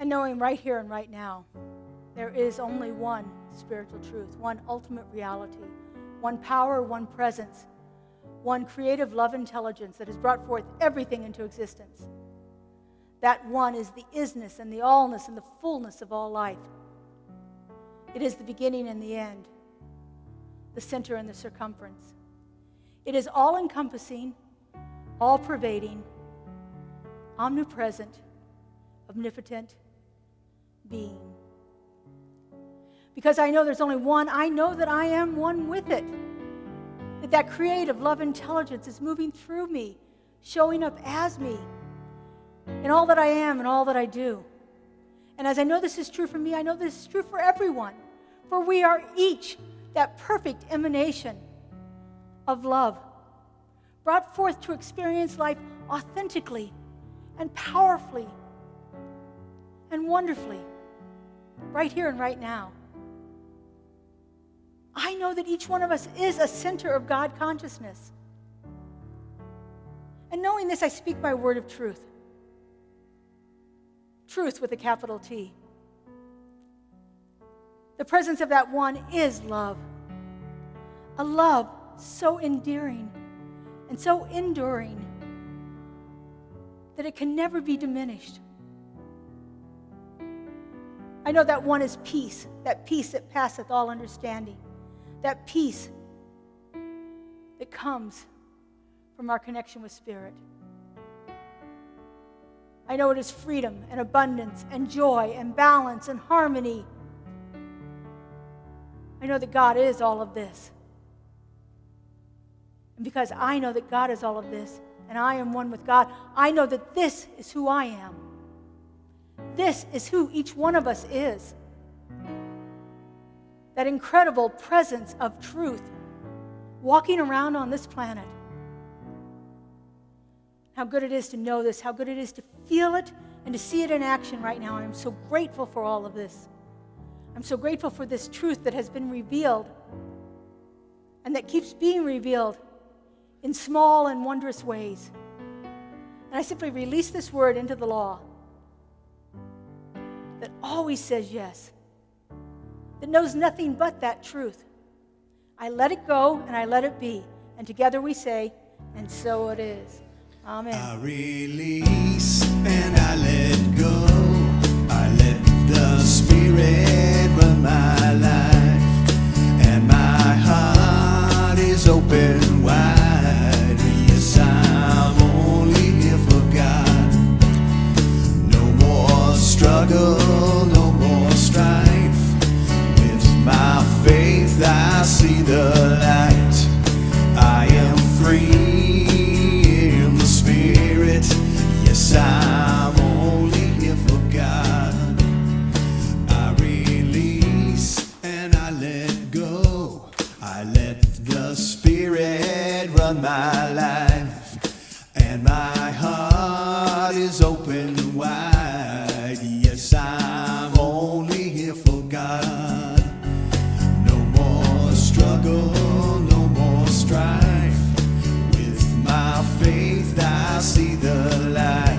Speaker 9: And knowing right here and right now, there is only one spiritual truth, one ultimate reality, one power, one presence, one creative love intelligence that has brought forth everything into existence. That one is the isness and the allness and the fullness of all life. It is the beginning and the end, the center and the circumference. It is all-encompassing, all-pervading, omnipresent, omnipotent being. Because I know there's only one, I know that I am one with it. That creative love intelligence is moving through me, showing up as me in all that I am and all that I do. And as I know this is true for me, I know this is true for everyone. For we are each that perfect emanation of love, brought forth to experience life authentically and powerfully and wonderfully, right here and right now. I know that each one of us is a center of God consciousness. And knowing this, I speak my word of truth. Truth with a capital T. The presence of that one is love. A love so endearing and so enduring that it can never be diminished. I know that one is peace that passeth all understanding, that peace that comes from our connection with Spirit. I know it is freedom and abundance and joy and balance and harmony. I know that God is all of this. And because I know that God is all of this, and I am one with God, I know that this is who I am. This is who each one of us is. That incredible presence of truth walking around on this planet. How good it is to know this, how good it is to feel it and to see it in action right now. I'm so grateful for all of this. I'm so grateful for this truth that has been revealed and that keeps being revealed in small and wondrous ways. And I simply release this word into the law that always says yes, that knows nothing but that truth. I let it go and I let it be. And together we say, and so it is. Amen.
Speaker 5: I release and I let go. I let the Spirit run my life, and my heart is open wide. Yes, I'm only here for God. No more struggle, no more strife. With my faith I see the light. I am free. Yes, I'm only here for God. I release and I let go. I let the Spirit run my life, and my heart is open wide. Yes, I'm only here for God. No more struggle, no more strife. With my faith I see the light.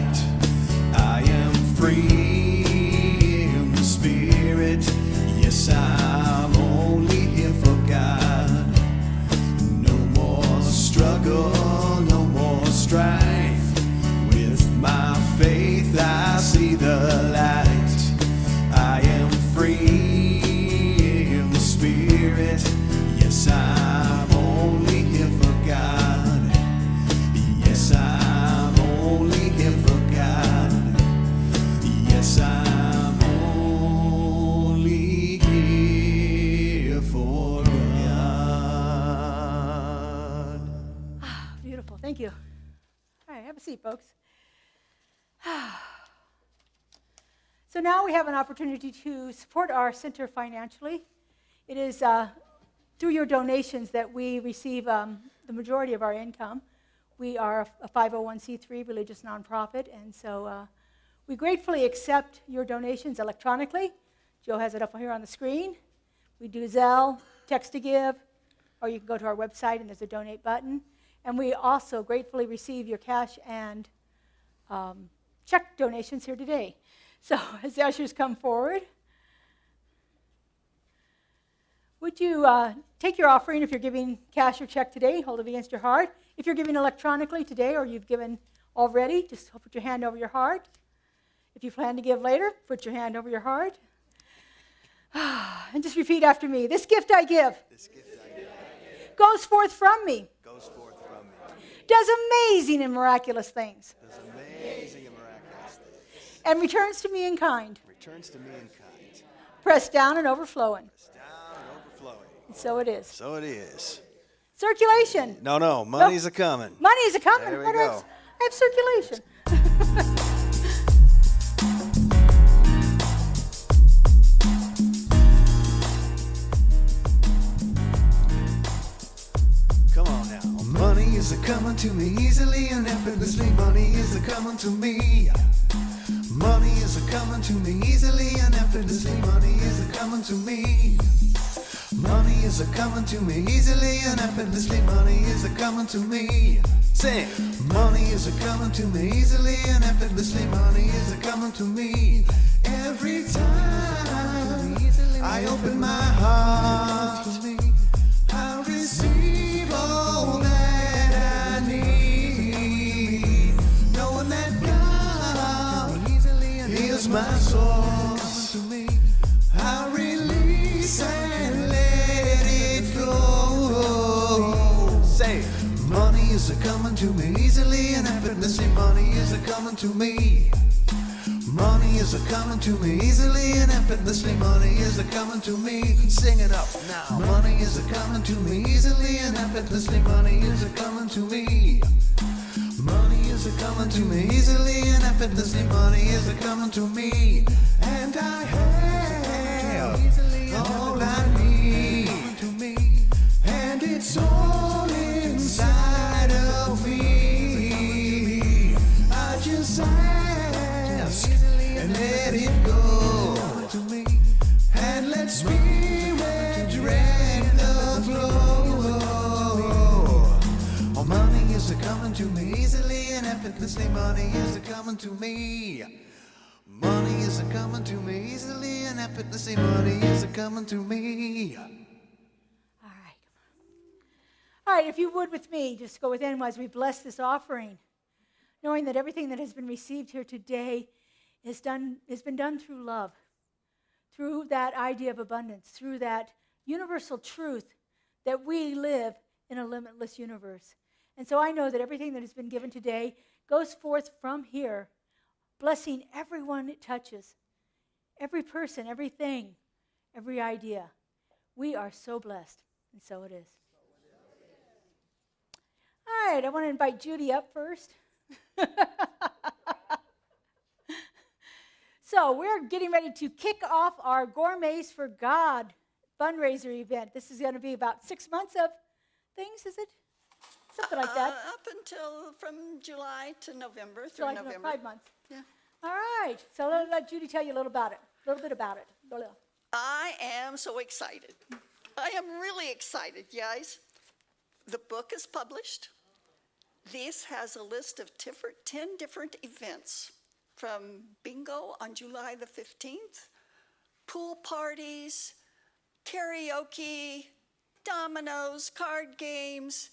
Speaker 5: I am free in the Spirit. Yes, I'm only here for God. No more struggle, no more strife. With my faith I see the light. I am free in the Spirit. Yes, I'm only here for God. Yes, I'm only here for God. Yes, I'm only here for God.
Speaker 9: Beautiful. Thank you. All right, have a seat, folks. So now we have an opportunity to support our center financially. It is through your donations that we receive the majority of our income. We are a 501c3 religious nonprofit, and so we gratefully accept your donations electronically. Joe has it up here on the screen. We do Zelle, text to give, or you can go to our website and there's a donate button. And we also gratefully receive your cash and check donations here today. So as the ushers come forward, would you take your offering if you're giving cash or check today, hold it against your heart. If you're giving electronically today or you've given already, just put your hand over your heart. If you plan to give later, put your hand over your heart. And just repeat after me. This gift I give, goes forth from me, does amazing and miraculous things, and returns to me in kind, pressed down and overflowing. And so it is.
Speaker 4: So it is.
Speaker 9: Circulation.
Speaker 4: No, money's a-coming.
Speaker 9: Money's a-coming.
Speaker 4: There we
Speaker 9: What
Speaker 4: go.
Speaker 9: else? I have circulation.
Speaker 4: Come on now.
Speaker 5: Money is a-coming to me easily and effortlessly. Money is a-coming to me. Money is a-coming to me easily and effortlessly. Money is a-coming to me. Money is a-coming to me easily and effortlessly. Money is a-coming to me.
Speaker 4: Sing.
Speaker 5: Money is a-coming to me easily and effortlessly. Money is a-coming to me. Every time I open my heart, I receive all that I need, knowing that God is my source. I release and let it go.
Speaker 4: Say.
Speaker 5: Money is a-coming to me easily and effortlessly. Money is a-coming to me. Money is a coming to me easily and effortlessly. Money is a coming to me. Sing it up now. Money is a coming to me easily and effortlessly. Money is a coming to me. Money is a coming to me easily and effortlessly. Money is a coming to me. And I have all I need. And it's all inside of me. I just ask and let it go. And let spirit direct the flow. Oh, money is a coming to me easily and effortlessly. Money is a coming to me. Money is a coming to me easily and effortlessly. Money is a coming to me.
Speaker 9: All right. All right, if you would with me, just go within as we bless this offering, knowing that everything that has been received here today has been done through love, through that idea of abundance, through that universal truth that we live in a limitless universe. And so I know that everything that has been given today goes forth from here, blessing everyone it touches, every person, everything, every idea. We are so blessed, and so it is. All right, I want to invite Judy up first. So we're getting ready to kick off our Gourmets for God fundraiser event. This is going to be about 6 months of things, is it? Something like that.
Speaker 10: Up until from July to November, through
Speaker 9: July,
Speaker 10: November.
Speaker 9: 5 months.
Speaker 10: Yeah.
Speaker 9: All right. So let Judy tell you a little bit about it.
Speaker 10: I am so excited. I am really excited, guys. The book is published. This has a list of 10 different events, from bingo on July the 15th, pool parties, karaoke, dominoes, card games.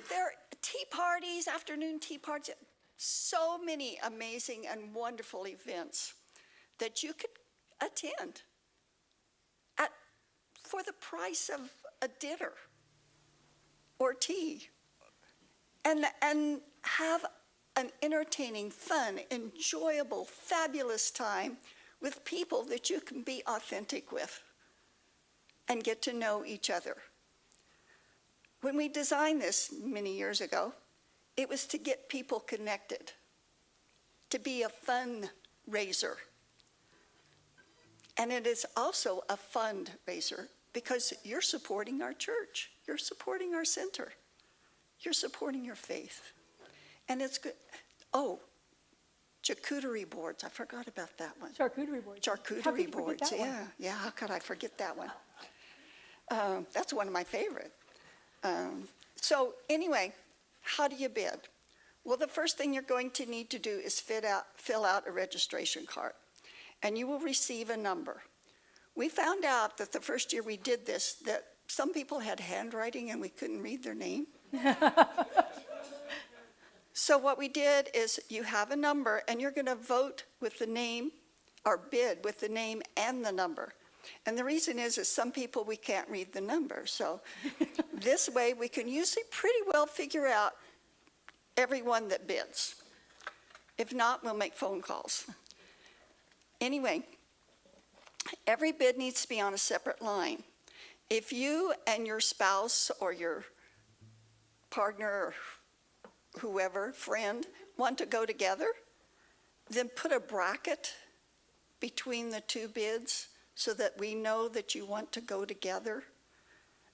Speaker 10: There are tea parties, afternoon tea parties, so many amazing and wonderful events that you could attend for the price of a dinner or tea, and have an entertaining, fun, enjoyable, fabulous time with people that you can be authentic with and get to know each other. When we designed this many years ago, it was to get people connected, to be a fundraiser. And it is also a fundraiser because you're supporting our church, you're supporting our center, you're supporting your faith. And it's good. Oh, charcuterie boards. I forgot about that one.
Speaker 9: Charcuterie boards.
Speaker 10: Charcuterie boards. Yeah. How could I forget that one? That's one of my favorite. So anyway, how do you bid? Well, the first thing you're going to need to do is fill out a registration card, and you will receive a number. We found out that the first year we did this, that some people had handwriting and we couldn't read their name. So what we did is you have a number, and you're going to vote with the name, or bid with the name and the number. And the reason is some people, we can't read the number. So this way we can usually pretty well figure out everyone that bids. If not, we'll make phone calls. Anyway, every bid needs to be on a separate line. If you and your spouse or your partner or whoever, friend, want to go together, then put a bracket between the two bids so that we know that you want to go together.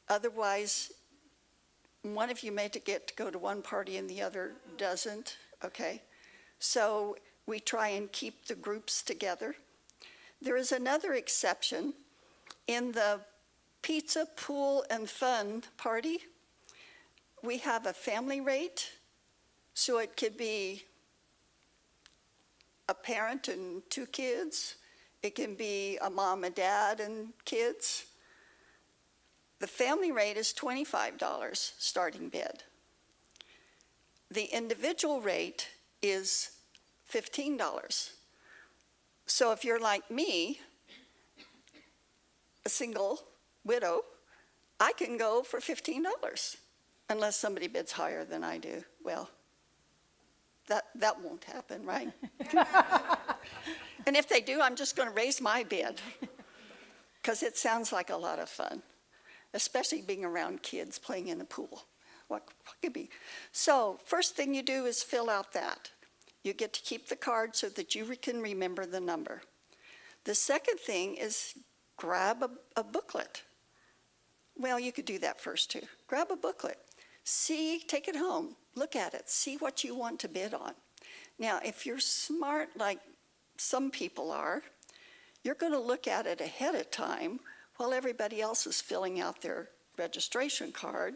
Speaker 10: Otherwise, one of you may get to go to one party and the other doesn't, okay? So we try and keep the groups together. There is another exception. In the pizza, pool, and fun party, we have a family rate. So it could be a parent and 2 kids. It can be a mom and dad and kids. The family rate is $25 starting bid. The individual rate is $15. So if you're like me, a single widow, I can go for $15, unless somebody bids higher than I do. Well, That won't happen, right? And if they do, I'm just going to raise my bid because it sounds like a lot of fun, especially being around kids playing in a pool. What could be? So first thing you do is fill out that. You get to keep the card so that you can remember the number. The second thing is grab a booklet. Well, you could do that first too. Grab a booklet. Take it home. Look at it. See what you want to bid on. Now, if you're smart like some people are, you're going to look at it ahead of time while everybody else is filling out their registration card.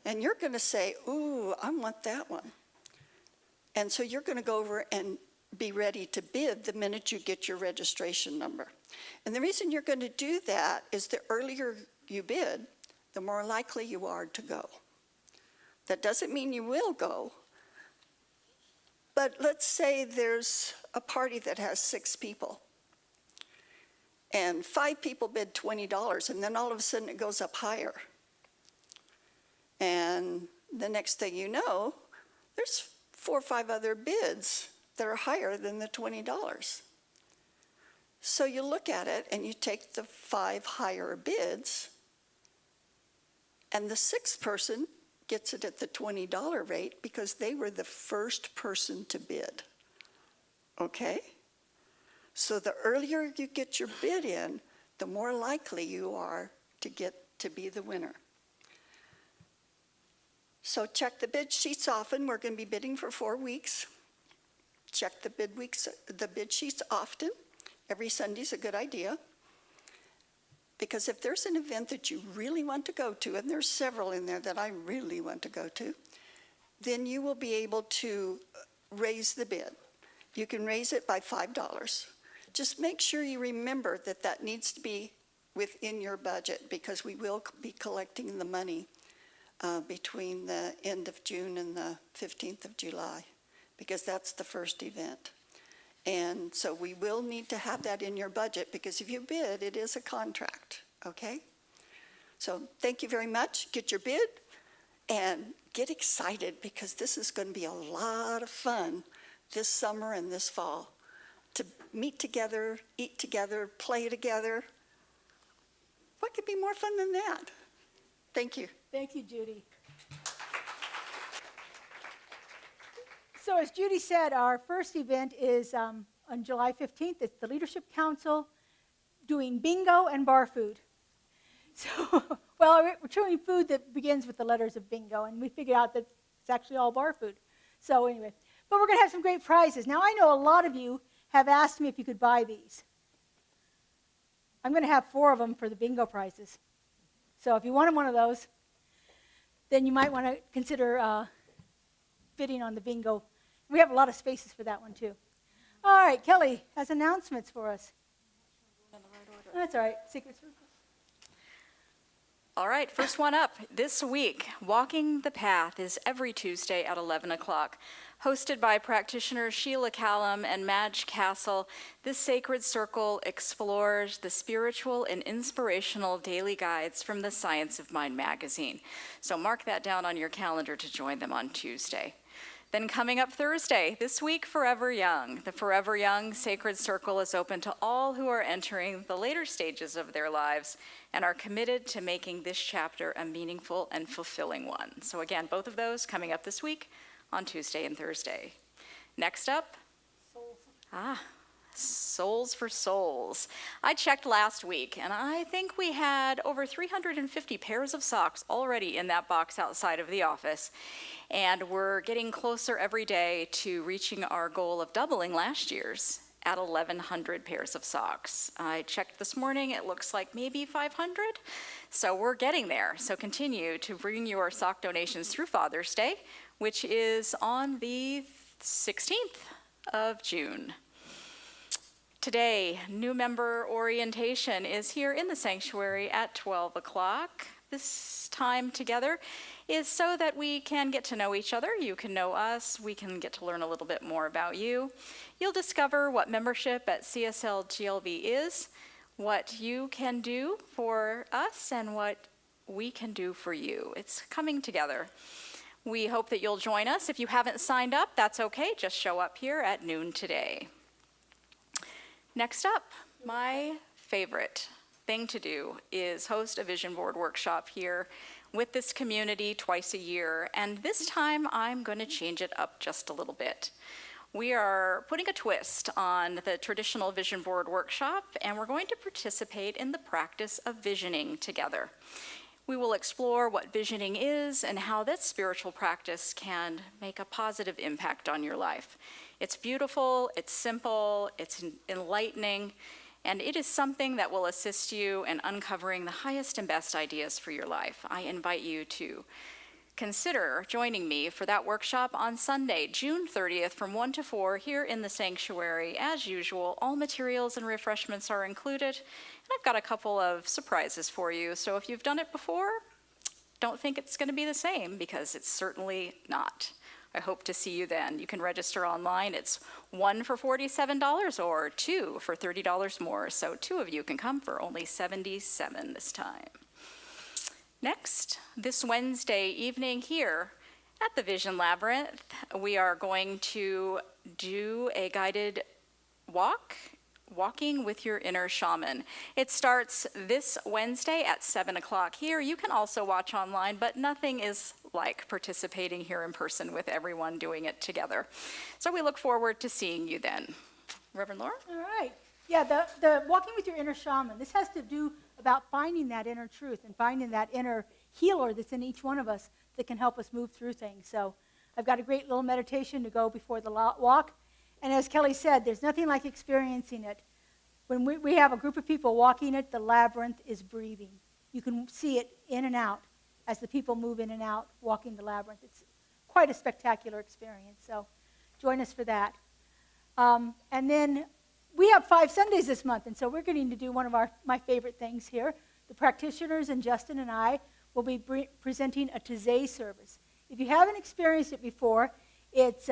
Speaker 10: And you're going to say, ooh, I want that one. And so you're going to go over and be ready to bid the minute you get your registration number. And the reason you're going to do that is the earlier you bid, the more likely you are to go. That doesn't mean you will go, but let's say there's a party that has 6 people, and 5 people bid $20, and then all of a sudden it goes up higher. And the next thing you know, there's 4 or 5 other bids that are higher than the $20. So you look at it and you take the 5 higher bids, and the 6th person gets it at the $20 rate because they were the first person to bid. Okay? So the earlier you get your bid in, the more likely you are to get to be the winner. So check the bid sheets often. We're going to be bidding for 4 weeks. Check the bid sheets often. Every Sunday's a good idea. Because if there's an event that you really want to go to, and there's several in there that I really want to go to, then you will be able to raise the bid. You can raise it by $5. Just make sure you remember that that needs to be within your budget, because we will be collecting the money between the end of June and the 15th of July, because that's the first event. And so we will need to have that in your budget, because if you bid, it is a contract, okay? So thank you very much. Get your bid and get excited, because this is going to be a lot of fun this summer and this fall, to meet together, eat together, play together. What could be more fun than that? Thank you.
Speaker 9: Thank you, Judy. So as Judy said, our first event is on July 15th. It's the Leadership Council doing bingo and bar food. So, well, we're doing food that begins with the letters of bingo, and we figured out that it's actually all bar food. So anyway, but we're going to have some great prizes. Now, I know a lot of you have asked me if you could buy these. I'm going to have 4 of them for the bingo prizes. So if you wanted one of those, then you might want to consider bidding on the bingo. We have a lot of spaces for that one, too. All right, Kelly has announcements for us. That's all right. Secret Circle.
Speaker 11: All right, first one up. This week, Walking the Path is every Tuesday at 11 o'clock. Hosted by practitioners Sheila Callum and Madge Castle, this sacred circle explores the spiritual and inspirational daily guides from the Science of Mind magazine. So mark that down on your calendar to join them on Tuesday. Then coming up Thursday, this week, Forever Young. The Forever Young Sacred Circle is open to all who are entering the later stages of their lives and are committed to making this chapter a meaningful and fulfilling one. So again, both of those coming up this week on Tuesday and Thursday. Next up, Souls for Souls. I checked last week, and I think we had over 350 pairs of socks already in that box outside of the office. And we're getting closer every day to reaching our goal of doubling last year's at 1,100 pairs of socks. I checked this morning, it looks like maybe 500. So we're getting there. So continue to bring your sock donations through Father's Day, which is on the 16th of June. Today, new member orientation is here in the sanctuary at 12 o'clock. This time together is so that we can get to know each other. You can know us. We can get to learn a little bit more about you. You'll discover what membership at CSLGLV is, what you can do for us, and what we can do for you. It's coming together. We hope that you'll join us. If you haven't signed up, that's okay. Just show up here at noon today. Next up, my favorite thing to do is host a vision board workshop here with this community twice a year. And this time I'm going to change it up just a little bit. We are putting a twist on the traditional vision board workshop, and we're going to participate in the practice of visioning together. We will explore what visioning is and how that spiritual practice can make a positive impact on your life. It's beautiful, it's simple, it's enlightening, and it is something that will assist you in uncovering the highest and best ideas for your life. I invite you to consider joining me for that workshop on Sunday, June 30th from 1 to 4 here in the sanctuary. As usual, all materials and refreshments are included, and I've got a couple of surprises for you. So if you've done it before, don't think it's going to be the same, because it's certainly not. I hope to see you then. You can register online. It's 1 for $47 or 2 for $30 more. So 2 of you can come for only $77 this time. Next, this Wednesday evening here at the Vision Labyrinth, we are going to do a guided walking with your inner shaman. It starts this Wednesday at 7 o'clock here. You can also watch online, but nothing is like participating here in person with everyone doing it together. So we look forward to seeing you then. Reverend Laura?
Speaker 9: All right. Yeah, the walking with your inner shaman, this has to do about finding that inner truth and finding that inner healer that's in each one of us that can help us move through things. So I've got a great little meditation to go before the walk. And as Kelly said, there's nothing like experiencing it. When we have a group of people walking it, the labyrinth is breathing. You can see it in and out as the people move in and out walking the labyrinth. It's quite a spectacular experience. So join us for that. And then we have 5 Sundays this month, and so we're getting to do one of my favorite things here. The practitioners and Justin and I will be presenting a Taizé service. If you haven't experienced it before, it's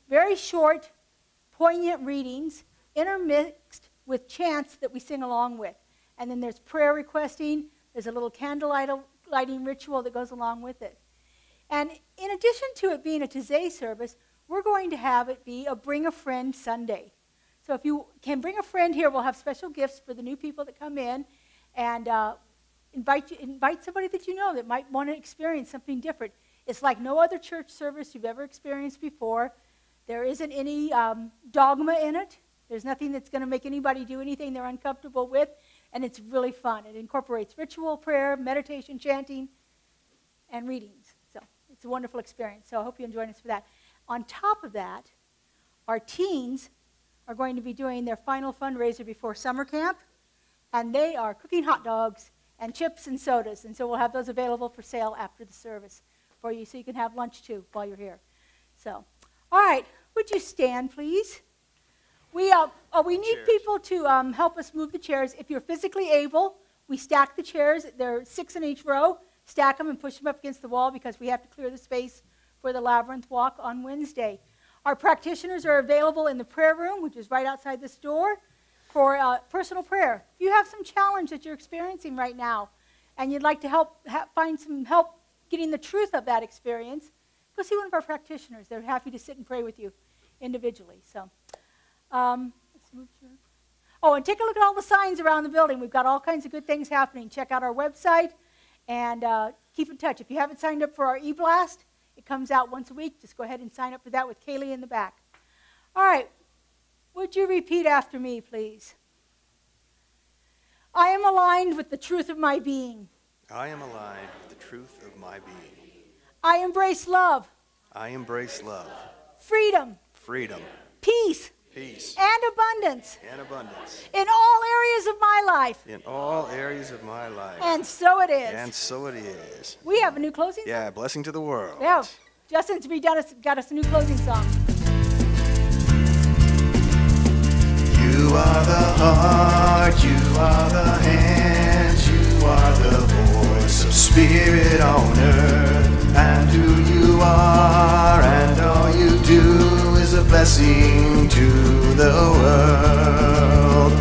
Speaker 9: very short, poignant readings intermixed with chants that we sing along with. And then there's prayer requesting. There's a little candle lighting ritual that goes along with it. And in addition to it being a Taizé service, we're going to have it be a Bring a Friend Sunday. So if you can bring a friend here, we'll have special gifts for the new people that come in, and invite somebody that you know that might want to experience something different. It's like no other church service you've ever experienced before. There isn't any dogma in it. There's nothing that's going to make anybody do anything they're uncomfortable with, and it's really fun. It incorporates ritual, prayer, meditation, chanting, and readings. So it's a wonderful experience. So I hope you join us for that. On top of that, our teens are going to be doing their final fundraiser before summer camp, and they are cooking hot dogs and chips and sodas, and so we'll have those available for sale after the service for you, so you can have lunch too while you're here. So, all right, would you stand, please? We need people to help us move the chairs. If you're physically able, we stack the chairs. There are 6 in each row. Stack them and push them up against the wall because we have to clear the space for the Labyrinth Walk on Wednesday. Our practitioners are available in the prayer room, which is right outside this door, for personal prayer. If you have some challenge that you're experiencing right now and you'd like to find some help getting the truth of that experience, go see one of our practitioners. They're happy to sit and pray with you individually. So, let's move to. Oh, and take a look at all the signs around the building. We've got all kinds of good things happening. Check out our website and keep in touch. If you haven't signed up for our e-blast, it comes out once a week. Just go ahead and sign up for that with Kaylee in the back. All right. Would you repeat after me, please? I am aligned with the truth of my being.
Speaker 4: I am aligned with the truth of my being.
Speaker 9: I embrace love.
Speaker 4: I embrace love.
Speaker 9: Freedom.
Speaker 4: Freedom.
Speaker 9: Peace.
Speaker 4: Peace.
Speaker 9: And abundance.
Speaker 4: And abundance.
Speaker 9: In all areas of my life.
Speaker 4: In all areas of my life.
Speaker 9: And so it is.
Speaker 4: And so it is.
Speaker 9: We have a new closing song.
Speaker 4: Yeah, blessing to the world.
Speaker 9: Yeah. Justin's got us a new closing song.
Speaker 5: You are the heart, you are the hands, you are the voice of spirit on earth. And who you are and all you do is a blessing to the world.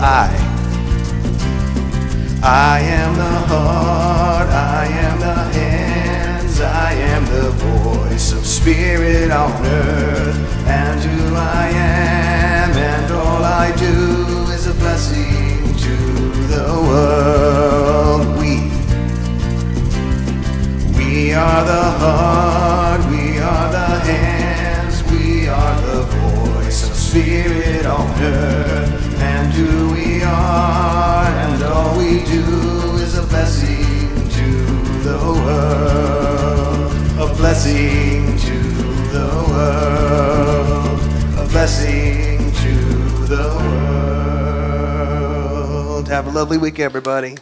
Speaker 5: I am the heart, I am the hands, I am the voice Spirit on earth, and who I am, and all I do is a blessing to the world. We are the heart, we are the hands, we are the voice of Spirit on earth, and who we are, and all we do is a blessing to the world, a blessing to the world, a blessing to the world. Have a lovely week, everybody.